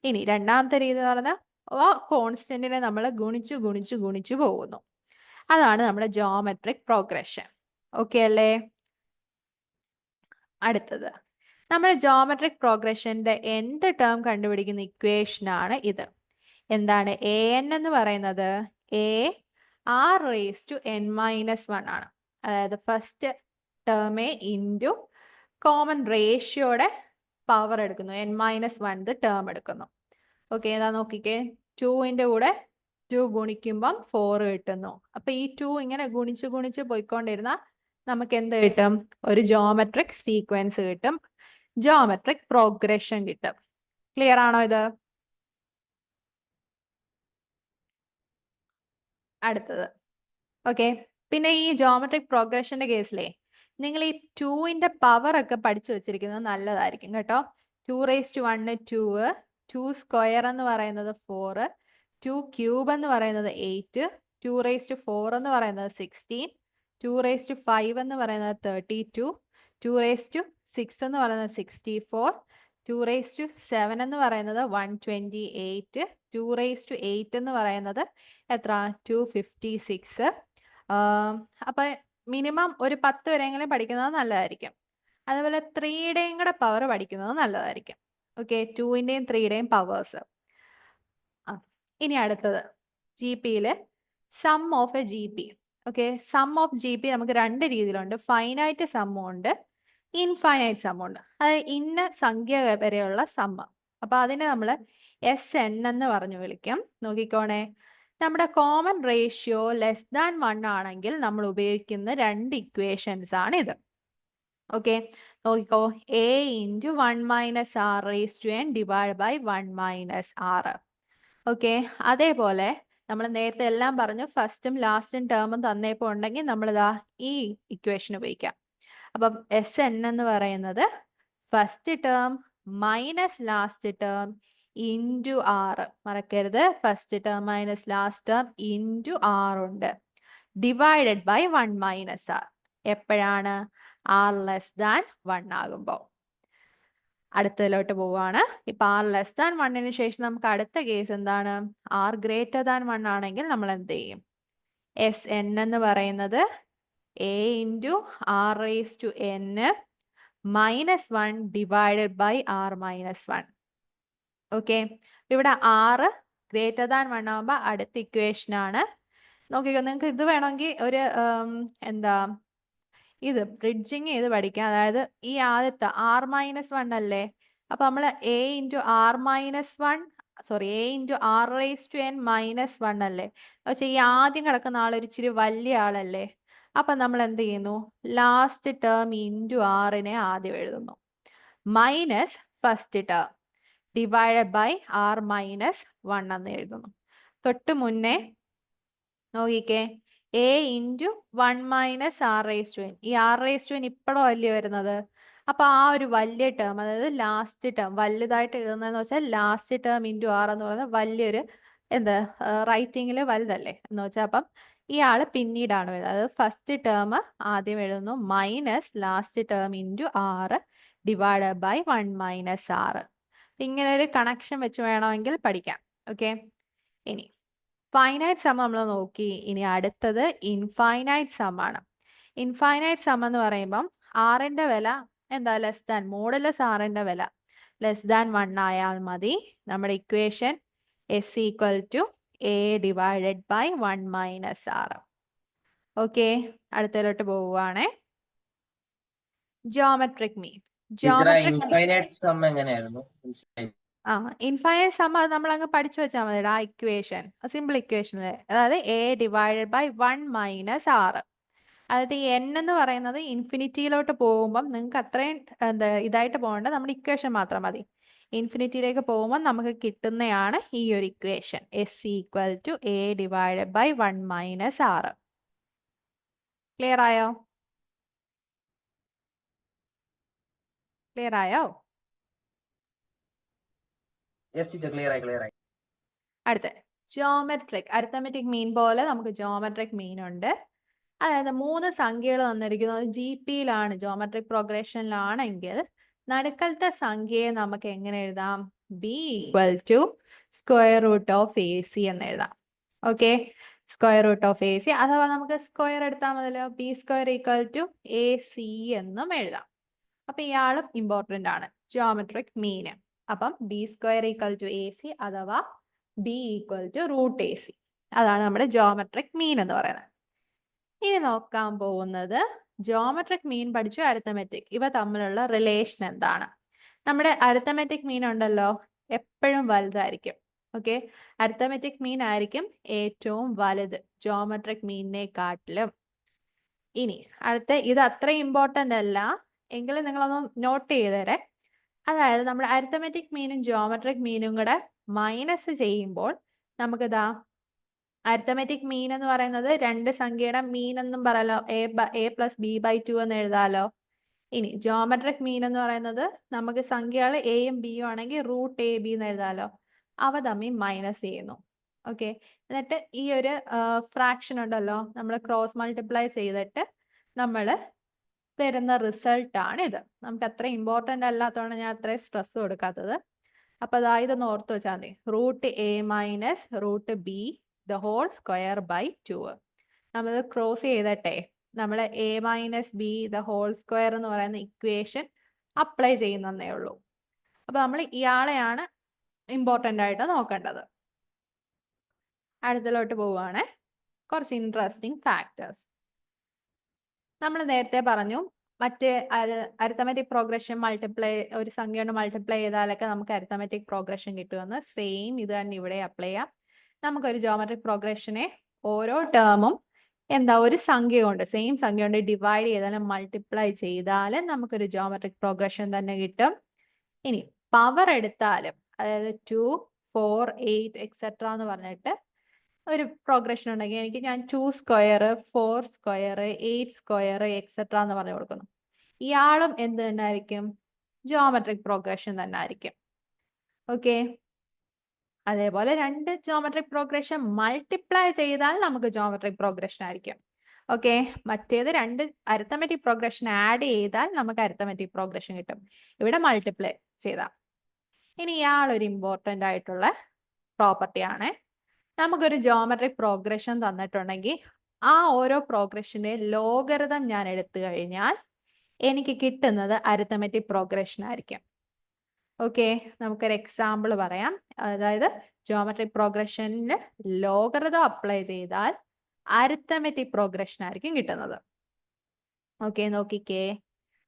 ഇനി രണ്ടാമത്തെ രീതി എന്ന് പറഞ്ഞാൽ ആ കോൺസ്റ്റന്റിനെ നമ്മൾ ഗുണിച്ചു ഗുണിച്ചു ഗുണിച്ചു പോകുന്നു. അതാണ് നമ്മുടെ ജോമെട്രിക് പ്രോഗ്രഷൻ. ഓക്കെ അല്ലേ? അടുത്തത് നമ്മൾ ജോമെട്രിക് പ്രോഗ്രഷന്റെ nth ടേം കണ്ടുപിടിക്കുന്ന ഇക്വേഷൻ ആണ് ഇത്. എന്താണ് an എന്ന് പറയുന്നത്? r⁻n−1 ആണ്. അതായത് ഫസ്റ്റ് ടേമേ ഇൻറ്റു കോമൺ റേഷ്യോയുടെ പവർ എടുക്കുന്നു, n−1 ടേം എടുക്കുന്നു. ഓക്കെ, ഏതാ നോക്കിക്കേ, 2ന്റെ കൂടെ 2 ഗുണിക്കുമ്പം 4 കിട്ടുന്നു. അപ്പൊ ഈ 2 ഇങ്ങനെ ഗുണിച്ച് ഗുണിച്ച് പോയിക്കൊണ്ടിരുന്ന നമുക്ക് എന്ത് കിട്ടും? ഒരു ജോമെട്രിക് സീക്വൻസ് കിട്ടും, ജോമെട്രിക് പ്രോഗ്രഷൻ കിട്ടും. ക്ലിയർ ആണോ ഇത്? അടുത്തത് ഓക്കെ, പിന്നെ ഈ ജോമെട്രിക് പ്രോഗ്രഷന്റെ കേസിലെ നിങ്ങൾ ഈ 2ന്റെ പവർ ഒക്കെ പഠിച്ചു വെച്ചിരിക്കുന്നത് നല്ലതായിരിക്കും കേട്ടോ. 2⁻1 2, 2 സ്ക്വയർ എന്ന് പറയുന്നത് 4, 2 ക്യൂബ് എന്ന് പറയുന്നത് 8, 2⁴ എന്ന് പറയുന്നത് 16, 2⁵ എന്ന് പറയുന്നത് 32, 2⁶ എന്ന് പറയുന്നത് 64, 2⁷ എന്ന് പറയുന്നത് 128, 2⁸ എന്ന് പറയുന്നത് എത്ര? 256. അപ്പൊ മിനിമം ഒരു 10 വരെയെങ്കിലും പഠിക്കുന്നത് നല്ലതായിരിക്കും. അതുപോലെ 3യുടെയും കൂടെ പവർ പഠിക്കുന്നത് നല്ലതായിരിക്കും. ഓക്കെ, 2ന്റെയും 3യുടെയും പവേഴ്സ്. ഇനി അടുത്തത് GPയില് sum of a GP. Okay, sum of GP നമുക്ക് രണ്ട് രീതിയിലുണ്ട്, ഫൈനൈറ്റ് സമ്മും ഉണ്ട്, ഇൻഫൈനൈറ്റ് സമ്മും ഉണ്ട്. അതായത് ഇന്ന സംഖ്യ വരെയുള്ള സമ്മ്. അപ്പൊ അതിനെ നമ്മൾ SN എന്ന് പറഞ്ഞു വിളിക്കും. നോക്കിക്കോണേ, നമ്മുടെ കോമൺ റേഷ്യോ <<1 ആണെങ്കിൽ നമ്മൾ ഉപയോഗിക്കുന്ന രണ്ട് ഇക്വേഷൻസ് ആണ് ഇത്. ഓക്കെ, നോക്കിക്കോ, a×1 - r⁻n divide by 1 - r. Okay, അതേപോലെ നമ്മൾ നേരത്തെ എല്ലാം പറഞ്ഞു, ഫസ്റ്റും ലാസ്റ്റും ടേമും തന്നേപ്പോൾ ഉണ്ടെങ്കിൽ നമ്മളിതാ ഈ ഇക്വേഷൻ ഉപയോഗിക്കാം. അപ്പം SN എന്ന് പറയുന്നത് first term minus last term into r. മറക്കരുത്, first term minus last term into r ഉണ്ട്, ഡിവൈഡഡ് ബൈ 1 - r. എപ്പോഴാണ്? r<1 ആകുമ്പോൾ. അടുത്തതിലോട്ട് പോവുകയാണ്. ഇപ്പൊ r 1 ശേഷം നമുക്ക് അടുത്ത കേസ് എന്താണ്? r 1 ആണെങ്കിൽ നമ്മൾ എന്ത് ചെയ്യും? SN എന്ന് പറയുന്നത് a×r⁻n -1 divided by r - 1. Okay, ഇവിടെ r ഗ്രേറ്റർ ദാൻ 1 ആകുമ്പോൾ അടുത്ത ഇക്വേഷൻ ആണ്. നോക്കിക്കോ, നിങ്ങൾക്ക് ഇത് വേണമെങ്കിൽ ഒരു എന്താ ഇത് ബ്രിഡ്ജിങ് ചെയ്ത് പഠിക്കാം. അതായത് ഈ ആദ്യത്തെ r-1 അല്ലേ, അപ്പൊ നമ്മൾ a ഇൻറ്റു r-n-1 അല്ലേ. പക്ഷെ ഈ ആദ്യം കിടക്കുന്ന ആൾ ഒരു ഇച്ചിരി വലിയ ആളല്ലേ, അപ്പൊ നമ്മൾ എന്ത് ചെയ്യുന്നു, ലാസ്റ്റ് ടേം ഇൻറ്റു ആറിനെ ആദ്യം എഴുതുന്നു, minus first term divided by r-1 എന്ന് എഴുതുന്നു. തൊട്ട് മുന്നേ നോക്കിക്കേ, a ഇൻറ്റു 1 മൈനസ് r-n, ഈ r-n ഇപ്പോഴും അല്ലേ വരുന്നത്. അപ്പൊ ആ ഒരു വലിയ ടേം, അതായത് ലാസ്റ്റ് ടേം വലുതായിട്ട് എഴുതുന്നതെന്ന് വെച്ചാൽ ലാസ്റ്റ് ടേം ഇൻറ്റു ആർ എന്ന് പറയുന്നത് വലിയൊരു എന്താ റൈറ്റിങ്ങിൽ വലുതല്ലേ എന്ന് വെച്ചാൽ, അപ്പം ഈ ആള് പിന്നീടാണ് വരുന്നത്. അതായത് ഫസ്റ്റ് ടേം ആദ്യം എഴുതുന്നു, മൈനസ് ലാസ്റ്റ് ടേം ഇൻറ്റു ആറ് ഡിവൈഡഡ് ബൈ 1 മൈനസ് ആറ്. ഇങ്ങനെ ഒരു കണക്ഷൻ വെച്ച് വേണമെങ്കിൽ പഠിക്കാം. ഓക്കെ, ഇനി ഫൈനൈറ്റ് സം നമ്മൾ നോക്കി. ഇനി അടുത്തത് ഇൻഫൈനൈറ്റ് സം ആണ്. ഇൻഫൈനൈറ്റ് സം എന്ന് പറയുമ്പം ആറിന്റെ വില എന്താ ലെസ് ദാൻ, മോഡുലസ് ആറിന്റെ വില ലെസ് ദാൻ 1 ആയാൽ മതി. നമ്മുടെ equation s equal to a divided by 1 minus R. Okay, അടുത്തതിലോട്ട് പോവുകയാണേ. Geometric mean. ഇൻഫൈനൈറ്റ് സം എങ്ങനെയായിരുന്നു? ഇൻഫൈനൈറ്റ് സം അത് നമ്മൾ അങ്ങ് പഠിച്ചു വെച്ചാൽ മതി. ആ ഇക്വേഷൻ സിമ്പിൾ ഇക്വേഷൻ, അതായത് a divided by 1 minus R. അതായത് ഈ n എന്ന് പറയുന്നത് ഇൻഫിനിറ്റിയിലോട്ട് പോകുമ്പം നിങ്ങൾക്ക് അത്രയും എന്താ ഇതായിട്ട് പോകേണ്ട, നമ്മുടെ ഇക്വേഷൻ മാത്രം മതി. ഇൻഫിനിറ്റിയിലേക്ക് പോകുമ്പോൾ നമുക്ക് കിട്ടുന്നതാണ് ഈ ഒരു equation, s equal to a divided by 1 minus R. Clear ആയോ? ക്ലിയർ ആയോ? അടുത്ത ജിയോമെട്രിക് അരിത്തമെറ്റിക് മീൻ പോലെ നമുക്ക് ജിയോമെട്രിക് മീൻ ഉണ്ട്. അതായത് 3 സംഖ്യകൾ തന്നിരിക്കുന്നത് GP-യിലാണ്, ജിയോമെട്രിക് പ്രോഗ്രഷനിലാണെങ്കിൽ നടുക്കലത്തെ സംഖ്യയെ നമുക്ക് എങ്ങനെ എഴുതാം? b equal to square root of AC എന്ന് എഴുതാം. Okay, square root of AC, അഥവാ നമുക്ക് സ്ക്വയർ എടുത്താൽ മതിയല്ലോ, b square equal to AC എന്നും എഴുതാം. അപ്പൊ ഇയാളും ഇമ്പോർട്ടൻ്റ് ആണ്, ജിയോമെട്രിക് മീന്. അപ്പം b square equal to AC അഥവാ b equal to root AC, അതാണ് നമ്മുടെ ജിയോമെട്രിക് മീൻ എന്ന് പറയുന്നത്. ഇനി നോക്കാൻ പോകുന്നത് ജിയോമെട്രിക് മീൻ പഠിച്ചു, അരിത്തമെറ്റിക്, ഇവ തമ്മിലുള്ള റിലേഷൻ എന്താണ്? നമ്മുടെ അരിത്തമെറ്റിക് മീൻ ഉണ്ടല്ലോ എപ്പോഴും വലുതായിരിക്കും. ഓക്കെ, അരിത്തമെറ്റിക് മീൻ ആയിരിക്കും ഏറ്റവും വലുത് ജിയോമെട്രിക് മീനിനെക്കാട്ടിലും. ഇനി അടുത്ത ഇത് അത്ര ഇമ്പോർട്ടൻ്റ് അല്ല എങ്കിലും നിങ്ങളൊന്ന് നോട്ട് ചെയ്തേരെ. അതായത് നമ്മുടെ അരിത്തമെറ്റിക് മീനും ജിയോമെട്രിക് മീനും കൂടെ മൈനസ് ചെയ്യുമ്പോൾ നമുക്കിതാ അരിത്തമെറ്റിക് മീൻ എന്ന് പറയുന്നത് രണ്ട് സംഖ്യയുടെ മീൻ എന്നും പറയാലോ, a പ്ലസ് b ബൈ 2 എന്ന് എഴുതാലോ. ഇനി ജിയോമെട്രിക് മീൻ എന്ന് പറയുന്നത് നമുക്ക് സംഖ്യകൾ എയും ബിയും ആണെങ്കിൽ റൂട്ട് എ ബി എന്ന് എഴുതാലോ. അവ തമ്മിൽ മൈനസ് ചെയ്യുന്നു. ഓക്കെ, എന്നിട്ട് ഈ ഒരു ഫ്രാക്ഷൻ ഉണ്ടല്ലോ നമ്മൾ ക്രോസ് മൾട്ടിപ്ലൈ ചെയ്തിട്ട് നമ്മൾ വരുന്ന റിസൾട്ട് ആണ് ഇത്. നമുക്ക് അത്ര ഇമ്പോർട്ടൻ്റ് അല്ലാത്തതുകൊണ്ട് ഞാൻ അത്രയും സ്ട്രെസ് കൊടുക്കാത്തത്. അപ്പൊ അതായത് ഒന്ന് ഓർത്ത് വെച്ചാൽ മതി, root A minus root B the whole square by 2. നമ്മൾ ക്രോസ് ചെയ്തിട്ടെ നമ്മൾ A minus B the whole square എന്ന് പറയുന്ന ഇക്വേഷൻ അപ്ലൈ ചെയ്യുന്നതേ ഉള്ളൂ. അപ്പൊ നമ്മൾ ഇയാളെയാണ് ഇമ്പോർട്ടൻ്റ് ആയിട്ട് നോക്കേണ്ടത്. അടുത്തലോട്ട് പോവുകയാണെ, കുറച്ച് ഇൻട്രസ്റ്റിംഗ് ഫാക്ടേഴ്സ്. നമ്മൾ നേരത്തെ പറഞ്ഞു മറ്റേ അരിത്തമെറ്റിക് പ്രോഗ്രഷൻ മൾട്ടിപ്ലൈ, ഒരു സംഖ്യ കൊണ്ട് മൾട്ടിപ്ലൈ ചെയ്താലൊക്കെ നമുക്ക് അരിത്തമെറ്റിക് പ്രോഗ്രഷൻ കിട്ടുമെന്ന്. സെയിം ഇത് തന്നെ ഇവിടെ അപ്ലൈ ചെയ്യാം. നമുക്കൊരു ജിയോമെട്രിക് പ്രോഗ്രഷനെ ഓരോ ടേമും എന്താ ഒരു സംഖ്യ കൊണ്ട്, സെയിം സംഖ്യ കൊണ്ട് ഡിവൈഡ് ചെയ്താലും മൾട്ടിപ്ലൈ ചെയ്താലും നമുക്കൊരു ജിയോമെട്രിക് പ്രോഗ്രഷൻ തന്നെ കിട്ടും. ഇനി പവർ എടുത്താലും, അതായത് 2, 4, 8 എക്സെട്ര എന്ന് പറഞ്ഞിട്ട് ഒരു പ്രോഗ്രഷൻ ഉണ്ടെങ്കിൽ എനിക്ക് ഞാൻ 2 സ്ക്വയർ 4 സ്ക്വയർ 8 സ്ക്വയർ എക്സെട്ര എന്ന് പറഞ്ഞു കൊടുക്കുന്നു. ഇയാളും എന്ത് തന്നെ ആയിരിക്കും? ജിയോമെട്രിക് പ്രോഗ്രഷൻ തന്നെ ആയിരിക്കും. ഓക്കെ, അതേപോലെ രണ്ട് ജിയോമെട്രിക് പ്രോഗ്രഷൻ മൾട്ടിപ്ലൈ ചെയ്താൽ നമുക്ക് ജിയോമെട്രിക് പ്രോഗ്രഷൻ ആയിരിക്കും. ഓക്കെ, മറ്റേത് രണ്ട് അരിത്തമെറ്റിക് പ്രോഗ്രഷൻ ആഡ് ചെയ്താൽ നമുക്ക് അരിത്തമെറ്റിക് പ്രോഗ്രഷൻ കിട്ടും. ഇവിടെ മൾട്ടിപ്ലൈ ചെയ്താൽ. ഇനി ഇയാളൊരു ഇമ്പോർട്ടൻ്റ് ആയിട്ടുള്ള പ്രോപ്പർട്ടി ആണ്. നമുക്കൊരു ജിയോമെട്രിക് പ്രോഗ്രഷൻ തന്നിട്ടുണ്ടെങ്കിൽ ആ ഓരോ പ്രോഗ്രഷന്റെ ലോഗരിതം ഞാൻ എടുത്തു കഴിഞ്ഞാൽ എനിക്ക് കിട്ടുന്നത് അരിത്തമെറ്റിക് പ്രോഗ്രഷൻ ആയിരിക്കും. ഓക്കെ, നമുക്കൊരു എക്സാമ്പിൾ പറയാം. അതായത് ജോമെട്രിക് പ്രോഗ്രഷനിൽ ലോഗറിതം അപ്ലൈ ചെയ്താൽ അരിത്തമെറ്റിക് പ്രോഗ്രഷൻ ആയിരിക്കും കിട്ടുന്നത്. ഓക്കെ, നോക്കിക്കേ.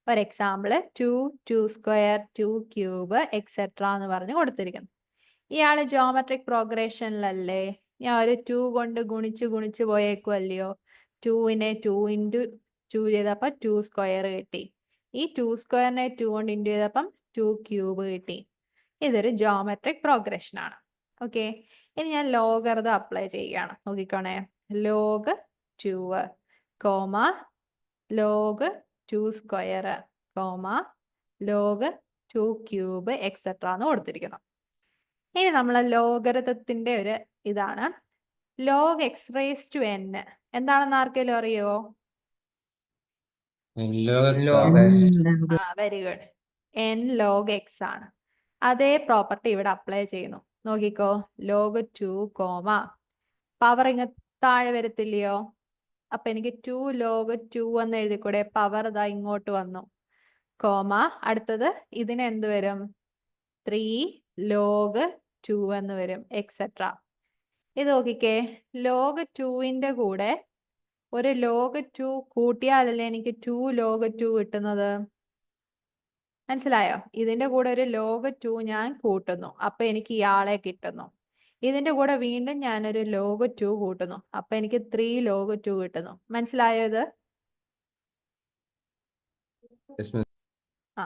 ഒരു എക്സാമ്പിൾ 2 2 സ്ക്വയർ 2 ക്യൂബ് എക്സെട്ര എന്ന് പറഞ്ഞ് കൊടുത്തിരിക്കുന്നു. ഇയാള് ജോമെട്രിക് പ്രോഗ്രഷനിലല്ലേ, ഞാൻ ഒരു 2 കൊണ്ട് ഗുണിച്ച് പോയേക്കുമല്ലയോ. 2നെ 2 ഇൻറ്റു 2 ചെയ്തപ്പോൾ 2 സ്ക്വയർ കിട്ടി. ഈ 2 സ്ക്വയറിനെ 2 കൊണ്ട് ഇൻറ്റു ചെയ്തപ്പം 2 ക്യൂബ് കിട്ടി. ഇതൊരു ജോമെട്രിക് പ്രോഗ്രഷൻ ആണ്. ഓക്കെ, ഇനി ഞാൻ ലോഗറിതം അപ്ലൈ ചെയ്യുകയാണ്. നോക്കിക്കോണേ, log 2 comma log 2 square comma log 2 cube etcetera എന്ന് കൊടുത്തിരിക്കുന്നു. ഇനി നമ്മൾ ലോഗരിതത്തിന്റെ ഒരു ഇതാണ് log x raise to n. എന്താണെന്ന് ആർക്കെങ്കിലും അറിയോ? Very good. N log x ആണ്. അതേ പ്രോപ്പർട്ടി ഇവിടെ അപ്ലൈ ചെയ്യുന്നു. നോക്കിക്കോ, ലോഗ് 2 കോമ പവർ ഇങ്ങ് താഴെ വരത്തില്ലയോ. അപ്പൊ എനിക്ക് 2 ലോഗ് 2 എന്ന് എഴുതിക്കൂടെ, പവർ ഇതാ ഇങ്ങോട്ട് വന്നു. കോമ അടുത്തത് ഇതിന് എന്ത് വരും, 3 ലോഗ് 2 എന്ന് വരും, എക്സെട്ര. ഇത് നോക്കിക്കേ, ലോഗ് 2ന്റെ കൂടെ ഒരു ലോഗ് 2 കൂട്ടിയാലല്ലേ എനിക്ക് 2 ലോഗ് 2 കിട്ടുന്നത്. മനസ്സിലായോ? ഇതിന്റെ കൂടെ ഒരു ലോഗ് 2 ഞാൻ കൂട്ടുന്നു, അപ്പൊ എനിക്ക് ഇയാളെ കിട്ടുന്നു. ഇതിന്റെ കൂടെ വീണ്ടും ഞാനൊരു ലോഗ് 2 കൂട്ടുന്നു, അപ്പൊ എനിക്ക് 3 ലോഗ് 2 കിട്ടുന്നു. മനസ്സിലായോ ഇത്? ആ,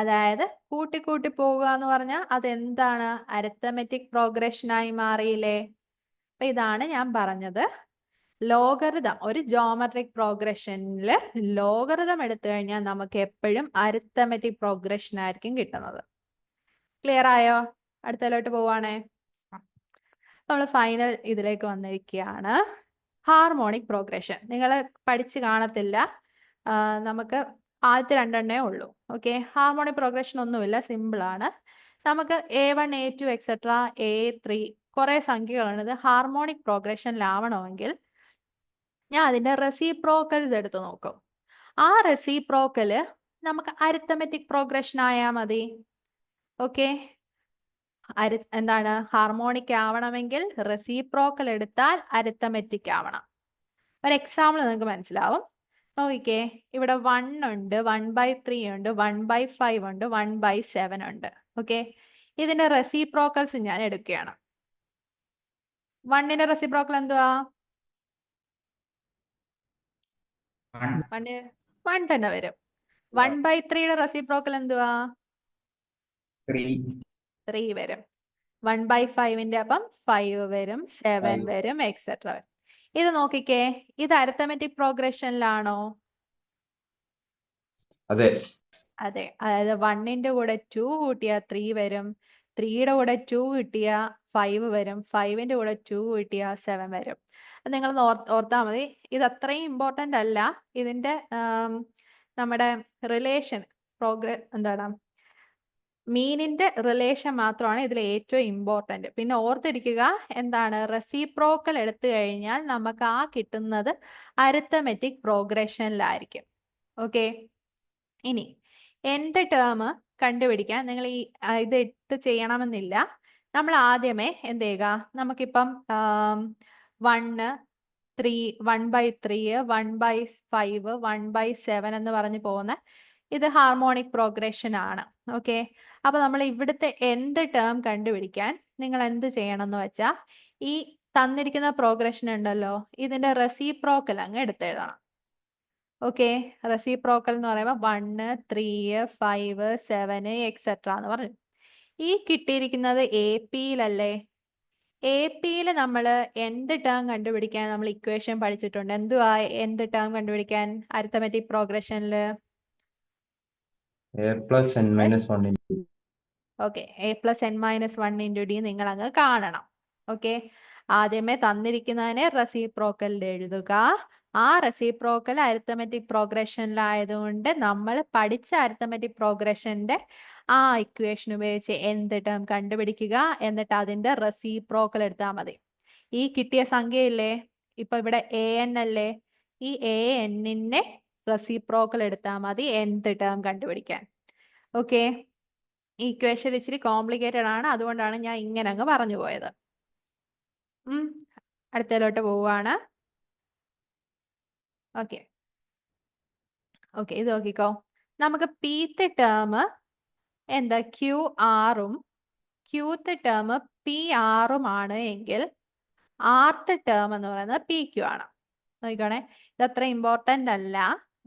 അതായത് കൂട്ടി പോവുക എന്ന് പറഞ്ഞാൽ അതെന്താണ്, അരിത്തമെറ്റിക് പ്രോഗ്രഷനായി മാറിയില്ലേ. അപ്പൊ ഇതാണ് ഞാൻ പറഞ്ഞത്, ലോഗറിതം ഒരു ജോമെട്രിക് പ്രോഗ്രഷനിൽ ലോഗറിതം എടുത്തു കഴിഞ്ഞാൽ നമുക്ക് എപ്പോഴും അരിത്തമെറ്റിക് പ്രോഗ്രഷൻ ആയിരിക്കും കിട്ടുന്നത്. ക്ലിയർ ആയോ? അടുത്തതിലോട്ട് പോവാണേ. നമ്മൾ ഫൈനൽ ഇതിലേക്ക് വന്നിരിക്കുകയാണ്. ഹാർമോണിക് പ്രോഗ്രഷൻ നിങ്ങൾ പഠിച്ചു കാണത്തില്ല, നമുക്ക് ആദ്യത്തെ രണ്ടെണ്ണേ ഉള്ളൂ. ഓക്കെ, ഹാർമോണിക് പ്രോഗ്രഷൻ ഒന്നുമില്ല, സിമ്പിൾ ആണ്. നമുക്ക് A1 A2 എക്സെട്ര A3 കുറെ സംഖ്യകളാണ്. ഇത് ഹാർമോണിക് പ്രോഗ്രഷനിലാവണമെങ്കിൽ ഞാൻ അതിന്റെ റെസിപ്രോക്കൽസ് എടുത്ത് നോക്കും. ആ റെസിപ്രോക്കല് നമുക്ക് അരിത്തമെറ്റിക് പ്രോഗ്രഷൻ ആയാൽ മതി. ഓക്കെ, എന്താണ്, ഹാർമോണിക് ആവണമെങ്കിൽ റെസിപ്രോക്കൽ എടുത്താൽ അരിത്തമെറ്റിക് ആവണം. ഒരു എക്സാമ്പിൾ നിങ്ങൾക്ക് മനസ്സിലാവും. നോക്കിക്കേ, ഇവിടെ 1 ഉണ്ട്, 1/3 ഉണ്ട്, 1/5 ഉണ്ട്, 1/7 ഉണ്ട്. ഓക്കെ, ഇതിന്റെ റെസിപ്രോക്കൽസ് ഞാൻ എടുക്കുകയാണ്. 1ന്റെ റെസിപ്രോക്കൽ എന്തുവാ? 1 തന്നെ വരും. 1/3യുടെ റെസിപ്രോക്കൽ എന്തുവാ? 3 വരും. 1/5ന്റെ അപ്പം 5 വരും, 7 വരും, എക്സെട്ര വരും. ഇത് നോക്കിക്കേ, ഇത് അരിത്തമെറ്റിക് പ്രോഗ്രഷനിലാണോ? അതെ. അതെ, അതായത് 1ന്റെ കൂടെ 2 കൂട്ടിയാ 3 വരും, 3യുടെ കൂടെ 2 കിട്ടിയ 5 വരും, 5ന്റെ കൂടെ 2 കിട്ടിയ 7 വരും. നിങ്ങൾ ഓർത്താൽ മതി, ഇത് അത്രയും ഇമ്പോർട്ടൻ്റ് അല്ല. ഇതിന്റെ നമ്മുടെ റിലേഷൻ എന്താണ്, മീനിന്റെ റിലേഷൻ മാത്രമാണ് ഇതിൽ ഏറ്റവും ഇമ്പോർട്ടൻ്റ്. പിന്നെ ഓർത്തിരിക്കുക, എന്താണ്, റെസിപ്രോക്കൽ എടുത്തു കഴിഞ്ഞാൽ നമുക്ക് ആ കിട്ടുന്നത് അരിത്തമെറ്റിക് പ്രോഗ്രഷനിലായിരിക്കും. ഓക്കെ, ഇനി nth ടേം കണ്ടുപിടിക്കാൻ നിങ്ങൾ ഈ ഇത് എടുത്ത് ചെയ്യണമെന്നില്ല. നമ്മൾ ആദ്യമേ എന്ത് ചെയ്യുക, നമുക്കിപ്പം 1 3 1/3 1/5 1/7 എന്ന് പറഞ്ഞു പോകുന്ന ഇത് ഹാർമോണിക് പ്രോഗ്രഷൻ ആണ്. ഓക്കെ, അപ്പൊ നമ്മൾ ഇവിടുത്തെ nth ടേം കണ്ടുപിടിക്കാൻ നിങ്ങൾ എന്ത് ചെയ്യണം എന്ന് വെച്ചാൽ, ഈ തന്നിരിക്കുന്ന പ്രോഗ്രഷൻ ഉണ്ടല്ലോ, ഇതിന്റെ റെസിപ്രോക്കൽ അങ്ങ് എടുത്തെഴുതണം. ഓക്കെ, റെസിപ്രോക്കൽ എന്ന് പറയുമ്പോൾ 1 3 5 7 എക്സെട്ര എന്ന് പറഞ്ഞു. ഈ കിട്ടിയിരിക്കുന്നത് AP-യിലല്ലേ. AP-യിൽ നമ്മൾ nth ടേം കണ്ടുപിടിക്കാൻ നമ്മൾ ഇക്വേഷൻ പഠിച്ചിട്ടുണ്ട്. എന്തുവാ nth ടേം കണ്ടുപിടിക്കാൻ അരിത്തമെറ്റിക് പ്രോഗ്രഷനിൽ? A+n-1 ഓക്കെ, A+n-1 × d നിങ്ങൾ അങ്ങ് കാണണം. ഓക്കെ, ആദ്യമേ തന്നിരിക്കുന്നതിനെ റെസിപ്രോക്കലിൽ എഴുതുക. ആ റെസിപ്രോക്കൽ അരിത്തമെറ്റിക് പ്രോഗ്രഷനിലായതുകൊണ്ട് നമ്മൾ പഠിച്ച അരിത്തമെറ്റിക് പ്രോഗ്രഷന്റെ ആ ഇക്വേഷൻ ഉപയോഗിച്ച് nth ടേം കണ്ടുപിടിക്കുക. എന്നിട്ട് അതിന്റെ റെസിപ്രോക്കൽ എടുത്താൽ മതി. ഈ കിട്ടിയ സംഖ്യയില്ലേ, ഇപ്പൊ ഇവിടെ an അല്ലേ, ഈ an-നെ റെസിപ്രോക്കൽ എടുത്താൽ മതി nth ടേം കണ്ടുപിടിക്കാൻ. ഓക്കെ, ഇക്വേഷൻ ഇച്ചിരി കോംപ്ലിക്കേറ്റഡ് ആണ്, അതുകൊണ്ടാണ് ഞാൻ ഇങ്ങനെ അങ്ങ് പറഞ്ഞു പോയത്. അടുത്തതിലോട്ട് പോവുകയാണ്. ഓക്കെ ഓക്കെ, ഇത് നോക്കിക്കോ. നമുക്ക് പീത്ത് ടേം എന്താ ക്യു ആറും ക്യൂത്ത് ടേം പി ആറും ആണ് എങ്കിൽ ആർത്ത് ടേം എന്ന് പറയുന്നത് പി ക്യു ആണ്. നോക്കിക്കോണേ, ഇത് അത്ര ഇമ്പോർട്ടൻ്റ് അല്ല,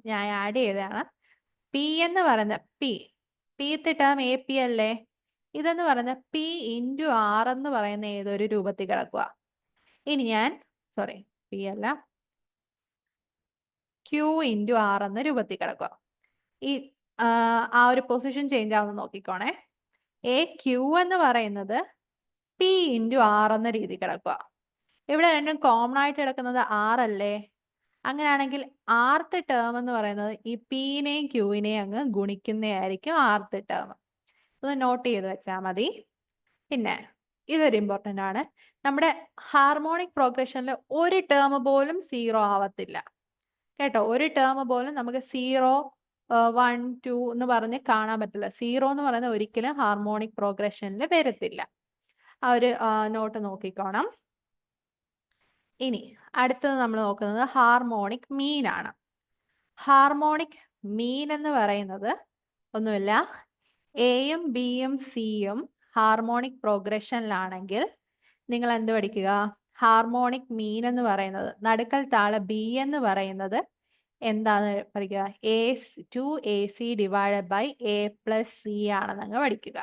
ഞാൻ ആഡ് ചെയ്തതാണ്. പി എന്ന് പറയുന്നത് പീത്ത് ടേം എ പി അല്ലേ, ഇതെന്ന് പറയുന്നത് പി ഇൻറ്റു ആർ എന്ന് പറയുന്ന ഏതൊരു രൂപത്തിൽ കിടക്കുക. ഇനി ഞാൻ പി അല്ല, ക്യൂ ഇൻറ്റു ആർ എന്ന രൂപത്തിൽ കിടക്കുക. ഈ ആ ഒരു പൊസിഷൻ ചേഞ്ച് ആവുന്ന നോക്കിക്കോണേ. എ ക്യൂ എന്ന് പറയുന്നത് പി ഇൻറ്റു ആർ എന്ന രീതി കിടക്കുക. ഇവിടെ രണ്ടും കോമൺ ആയിട്ട് കിടക്കുന്നത് ആർ അല്ലേ? അങ്ങനെയാണെങ്കിൽ ആർത്ത് ടേം എന്ന് പറയുന്നത് ഈ പിനെയും ക്യൂവിനെയും അങ്ങ് ഗുണിക്കുന്നതായിരിക്കും ആർത്ത് ടേം. ഇത് നോട്ട് ചെയ്ത് വെച്ചാൽ മതി. പിന്നെ ഇതൊരു ഇമ്പോർട്ടൻ്റ് ആണ്. നമ്മുടെ ഹാർമോണിക് പ്രോഗ്രഷനിൽ ഒരു ടേം പോലും 0 ആവത്തില്ല കേട്ടോ. ഒരു ടേം പോലും നമുക്ക് 0, 1, 2 എന്ന് പറഞ്ഞ് കാണാൻ പറ്റില്ല. 0 എന്ന് പറയുന്നത് ഒരിക്കലും ഹാർമോണിക് പ്രോഗ്രഷനിൽ വരത്തില്ല. ആ ഒരു നോട്ട് നോക്കിക്കോണം. ഇനി അടുത്തത് നമ്മൾ നോക്കുന്നത് ഹാർമോണിക് മീൻ ആണ്. ഹാർമോണിക് മീൻ എന്ന് പറയുന്നത് ഒന്നുമില്ല, എയും ബിയും സിയും ഹാർമോണിക് പ്രോഗ്രഷനിലാണെങ്കിൽ നിങ്ങൾ എന്ത് പഠിക്കുക? ഹാർമോണിക് മീൻ എന്ന് പറയുന്നത്, നടുക്കൽ താള ബി എന്ന് പറയുന്നത് എന്താണ് പഠിക്കുക? AC ഡിവൈഡഡ് ബൈ A+C ആണെന്ന് അങ്ങ് പഠിക്കുക.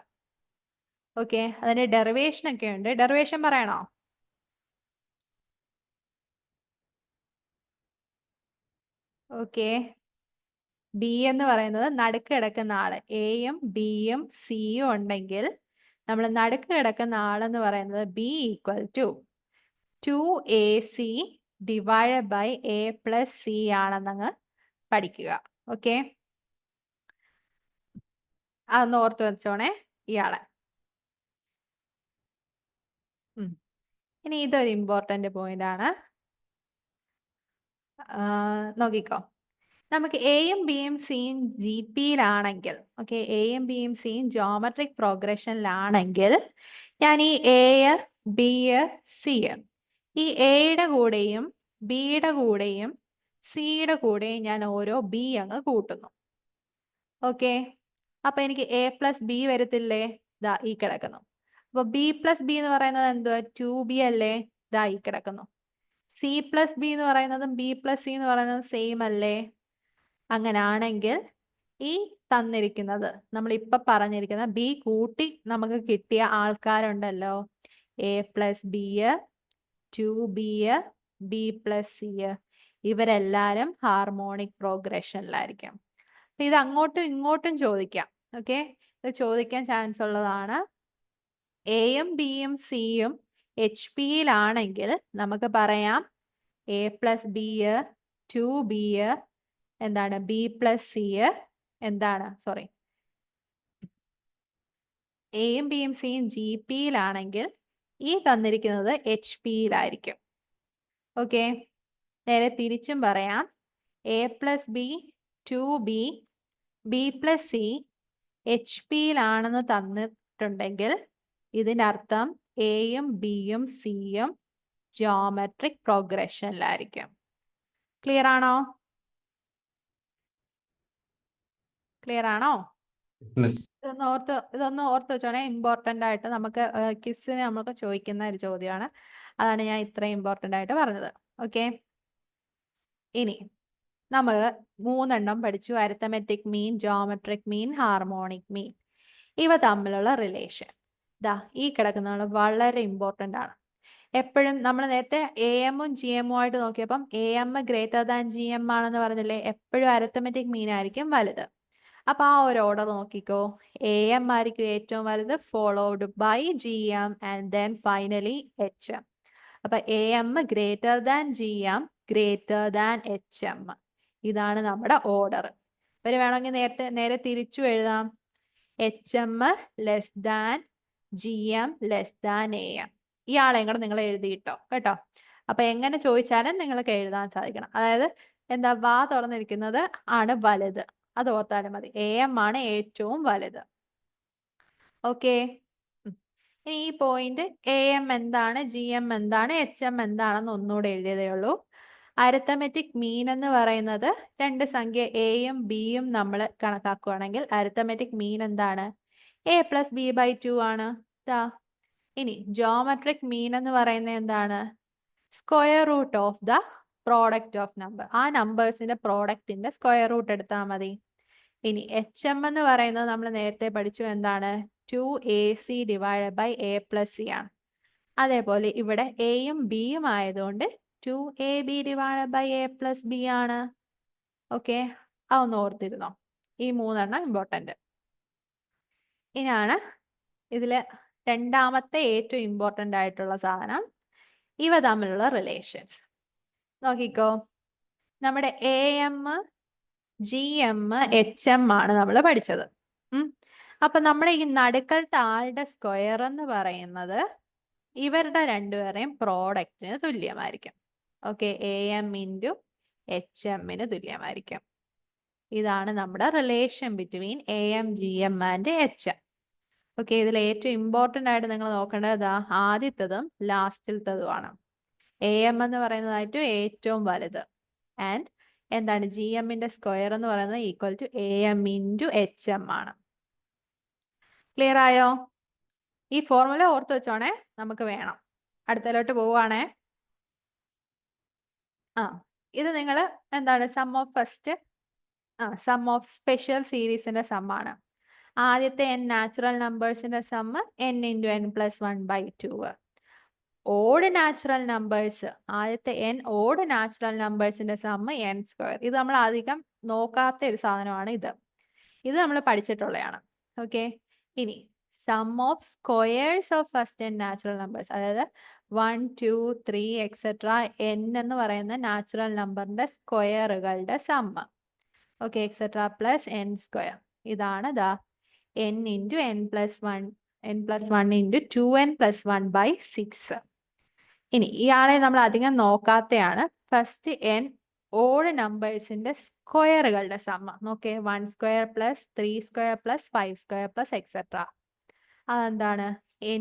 ഓക്കെ, അതിന്റെ ഡെറിവേഷൻ ഒക്കെ ഉണ്ട്. ഡെറിവേഷൻ പറയണോ? ഓക്കെ, ബി എന്ന് പറയുന്നത് നടുക്ക് കിടക്കുന്ന ആള്, എയും ബിയും സിയും ഉണ്ടെങ്കിൽ നമ്മൾ നടുക്ക് കിടക്കുന്ന ആളെന്ന് പറയുന്നത് B = 2AC divided by A+C ആണെന്നങ്ങ് പഠിക്കുക. ഓക്കെ, അതൊന്ന് ഓർത്ത് വെച്ചോണേ ഇയാളെ. ഇനി ഇതൊരു ഇമ്പോർട്ടൻ്റ് പോയിന്റ് ആണ്. നോക്കിക്കോ, നമുക്ക് എയും ബിയും സിയും GPയിലാണെങ്കിൽ, ഓക്കെ, എയും ബിയും സിയും ജോമെട്രിക് പ്രോഗ്രഷനിലാണെങ്കിൽ ഞാൻ ഈ എ ബി സി ഈ എയുടെ കൂടെയും ബിയുടെ കൂടെയും സിയുടെ കൂടെയും ഞാൻ ഓരോ ബി അങ്ങ് കൂട്ടുന്നു. ഓക്കെ, അപ്പൊ എനിക്ക് A+B വരത്തില്ലേ? ദാ ഈ കിടക്കുന്നു. അപ്പൊ B+B എന്ന് പറയുന്നത് എന്തുവാ? 2B അല്ലേ? ദാ ഈ കിടക്കുന്നു. C+B എന്ന് പറയുന്നതും B+C എന്ന് പറയുന്നതും സെയിം അല്ലേ? അങ്ങനാണെങ്കിൽ ഈ തന്നിരിക്കുന്നത് നമ്മൾ ഇപ്പൊ പറഞ്ഞിരിക്കുന്ന ബി കൂട്ടി നമുക്ക് കിട്ടിയ ആൾക്കാരുണ്ടല്ലോ, A+B, 2B, B+C, ഇവരെല്ലാരും ഹാർമോണിക് പ്രോഗ്രഷനിലായിരിക്കും. അപ്പൊ ഇത് അങ്ങോട്ടും ഇങ്ങോട്ടും ചോദിക്കാം. ഓക്കെ, ഇത് ചോദിക്കാൻ ചാൻസ് ഉള്ളതാണ്. എയും ബിയും സിയും HPയിലാണെങ്കിൽ നമുക്ക് പറയാം A+B, 2B എന്താണ്, B+C എന്താണ്, എയും ബിയും സിയും GPയിലാണെങ്കിൽ ഈ തന്നിരിക്കുന്നത് HPയിലായിരിക്കും. ഓക്കെ, നേരെ തിരിച്ചും പറയാം. A+B, 2B, B+C HPയിലാണെന്ന് തന്നിട്ടുണ്ടെങ്കിൽ ഇതിൻ്റെ അർത്ഥം എയും ബിയും സിയും ജോമെട്രിക് പ്രോഗ്രഷനിലായിരിക്കും. ക്ലിയർ ആണോ? ക്ലിയർ ആണോ? ഇതൊന്ന് ഓർത്ത് വെച്ചോണേ. ഇമ്പോർട്ടൻ്റ് ആയിട്ട് നമുക്ക് ക്വിസിന് നമുക്ക് ചോദിക്കുന്ന ഒരു ചോദ്യമാണ്. അതാണ് ഞാൻ ഇത്രയും ഇമ്പോർട്ടൻ്റ് ആയിട്ട് പറഞ്ഞത്. ഓക്കെ, ഇനി നമ്മൾ 3 എണ്ണം പഠിച്ചു: arithmetic mean, geometric mean, harmonic mean. ഇവ തമ്മിലുള്ള റിലേഷൻ ദാ ഈ കിടക്കുന്നതാണ്, വളരെ ഇമ്പോർട്ടൻ്റ് ആണ്. എപ്പോഴും നമ്മൾ നേരത്തെ AM-ഉം GM-ഉം ആയിട്ട് നോക്കിയപ്പം AM > GM ആണെന്ന് പറഞ്ഞില്ലേ? എപ്പോഴും അരിത്തമെറ്റിക് മീൻ ആയിരിക്കും വലുത്. അപ്പൊ ആ ഒരു ഓർഡർ നോക്കിക്കോ. AM ആയിരിക്കും ഏറ്റവും വലുത്, followed by GM and then finally HM. അപ്പൊ AM > GM > HM. ഇതാണ് നമ്മുടെ ഓർഡർ. ഇവര് വേണമെങ്കിൽ നേരെ തിരിച്ചു എഴുതാം. HM <> GM <> AM. ഇയാളെയും കൂടെ നിങ്ങൾ എഴുതിയിട്ടോ കേട്ടോ. അപ്പൊ എങ്ങനെ ചോദിച്ചാലും നിങ്ങൾക്ക് എഴുതാൻ സാധിക്കണം. അതായത് എന്താ, വാ തുറന്നിരിക്കുന്നത് ആണ് വലുത്, അത് ഓർത്താലും മതി. AM ആണ് ഏറ്റവും വലുത്. ഓക്കെ. ഇനി ഈ പോയിന്റ് AM എന്താണ്, GM എന്താണ്, HM എന്താണെന്ന് ഒന്നുകൂടെ എഴുതിയതേ ഉള്ളൂ. അരിത്തമെറ്റിക് മീൻ എന്ന് പറയുന്നത് രണ്ട് സംഖ്യ എയും ബിയും നമ്മൾ കണക്കാക്കുകയാണെങ്കിൽ അരിത്തമെറ്റിക് മീൻ എന്താണ്? A+B/2 ആണ്. ഇനി ജോമെട്രിക് മീൻ എന്ന് പറയുന്നത് എന്താണ്? Square root of the product of number. ആ നമ്പേഴ്സിന്റെ പ്രോഡക്റ്റിന്റെ സ്ക്വയർ റൂട്ട് എടുത്താൽ മതി. ഇനി HM എന്ന് പറയുന്നത് നമ്മൾ നേരത്തെ പഠിച്ചു എന്താണ്? 2AC ഡിവൈഡ് ബൈ A+C ആണ്. അതേപോലെ ഇവിടെ എയും ബിയും ആയതുകൊണ്ട് 2AB ഡിവൈഡ് ബൈ A+B ആണ്. ഓക്കെ, അതൊന്ന് ഓർത്തിരുന്നോ? ഈ മൂന്നെണ്ണം ഇമ്പോർട്ടൻ്റ്. ഇനിയാണ് ഇതില് രണ്ടാമത്തെ ഏറ്റവും ഇമ്പോർട്ടൻ്റ് ആയിട്ടുള്ള സാധനം, ഇവ തമ്മിലുള്ള റിലേഷൻസ്. നോക്കിക്കോ, നമ്മുടെ AM, GM, HM ആണ് നമ്മൾ പഠിച്ചത്. അപ്പൊ നമ്മുടെ ഈ നടുക്കലത്തെ ആളുടെ സ്ക്വയർ എന്ന് പറയുന്നത് ഇവരുടെ രണ്ടുപേരെയും പ്രോഡക്റ്റിന് തുല്യമായിരിക്കും. ഓക്കെ, AM ഇൻറ്റു HM തുല്യമായിരിക്കും. ഇതാണ് നമ്മുടെ relation between AM, GM and HM. Okay, ഇതിൽ ഏറ്റവും ഇമ്പോർട്ടൻ്റ് ആയിട്ട് നിങ്ങൾ നോക്കേണ്ടത് ആദ്യത്തതും ലാസ്റ്റിലത്തതുമാണ്. AM എന്ന് പറയുന്നതായിട്ട് ഏറ്റവും വലുത്. ആൻഡ് എന്താണ്? GMന്റെ സ്ക്വയർ എന്ന് പറയുന്നത് equal to AM into HM ആണ്. ക്ലിയർ ആയോ? ഈ ഫോർമുല ഓർത്ത് വെച്ചോണേ, നമുക്ക് വേണം. അടുത്തതിലോട്ട് പോവുകയാണേ. ഇത് നിങ്ങൾ എന്താണ്? സം ഓഫ് സ്പെഷ്യൽ സീരീസിന്റെ സമ്മാണ്. ആദ്യത്തെ n നാച്ചുറൽ നമ്പേഴ്സിന്റെ sum n into n+1/2. Odd natural numbers, ആദ്യത്തെ n ഓഡ് നാച്ചുറൽ നമ്പേഴ്സിന്റെ സമ്മ് n². ഇത് നമ്മൾ അധികം നോക്കാത്ത ഒരു സാധനമാണ്. ഇത് നമ്മൾ പഠിച്ചിട്ടുള്ളതാണ്. ഓക്കെ, ഇനി sum of squares of first n natural numbers, അതായത് 1, 2, 3 എക്സെട്ര n എന്ന് പറയുന്ന നാച്ചുറൽ നമ്പറിന്റെ സ്ക്വയറുകളുടെ sum. Okay, etcetera plus n². ഇതാണ് n into n+1 into 2n+1/6. ഇനി ഇയാളെ നമ്മൾ അധികം നോക്കാത്തയാണ്. ഫസ്റ്റ് n ഓഡ് നമ്പേഴ്സിന്റെ സ്ക്വയറുകളുടെ സമ്മ. നോക്കേ, 1² പ്ലസ് 3² പ്ലസ് 5² പ്ലസ് എക്സെട്ര. അതെന്താണ്?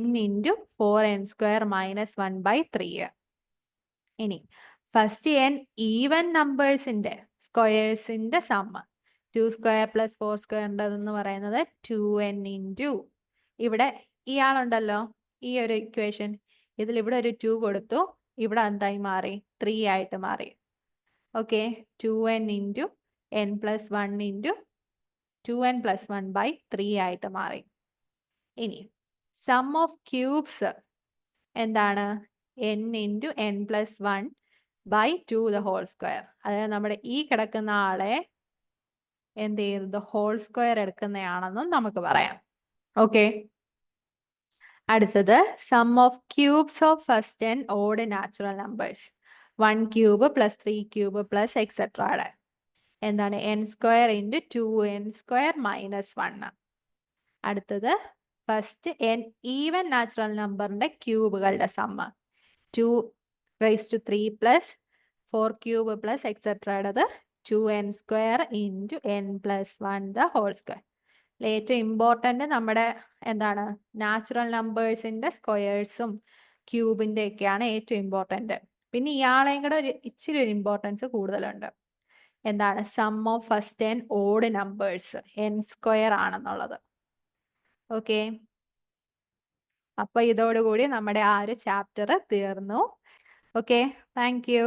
n into 4n² minus 1/3. ഇനി ഫസ്റ്റ് n ഈവൻ നമ്പേഴ്സിന്റെ സ്ക്വയേഴ്സിന്റെ സമ്മ. 2² പ്ലസ് 4² എന്ന് പറയുന്നത് 2n ഇൻറ്റു, ഇവിടെ ഇയാളുണ്ടല്ലോ ഈ ഒരു ഇക്വേഷൻ, ഇതിൽ ഇവിടെ ഒരു 2 കൊടുത്തു, ഇവിടെ എന്തായി മാറി? 3 ആയിട്ട് മാറി. Okay, 2n into n+1 into 2n+1/3 ആയിട്ട് മാറി. ഇനി സം ഓഫ് ക്യൂബ്സ് എന്താണ്? n into n+1/2 the whole square. അതായത് നമ്മുടെ ഈ കിടക്കുന്ന ആളെ എന്ത് ചെയ്യുന്നത്? ഹോൾ സ്ക്വയർ എടുക്കുന്നതാണെന്നും നമുക്ക് പറയാം. ഓക്കെ, അടുത്തത് sum of cubes of first n odd natural numbers. 1 cube plus 3 cube plus എക്സെട്രയുടെ എന്താണ്? n² into 2n² minus 1. അടുത്തത് ഫസ്റ്റ് n ഈവൻ നാച്ചുറൽ നമ്പറിന്റെ ക്യൂബുകളുടെ സമ്മ. 2⁻³ പ്ലസ് 4 ക്യൂബ് പ്ലസ് എക്സെട്രയുടേത് 2n² into n+1 the whole square. ഏറ്റവും important നമ്മുടെ എന്താണ്? Natural നമ്പേഴ്സിന്റെ സ്ക്വയേഴ്സും ക്യൂബിന്റെ ഒക്കെയാണ് ഏറ്റവും ഇമ്പോർട്ടൻ്റ്. പിന്നെ ഇയാളെയും കൂടെ ഇച്ചിരി ഒരു ഇമ്പോർട്ടൻസ് കൂടുതലുണ്ട്. എന്താണ്? Sum of first n odd numbers n² ആണെന്നുള്ളത്. ഓക്കെ, അപ്പൊ ഇതോടുകൂടി നമ്മുടെ ആ ഒരു ചാപ്റ്റർ തീർന്നു. Okay, thank you.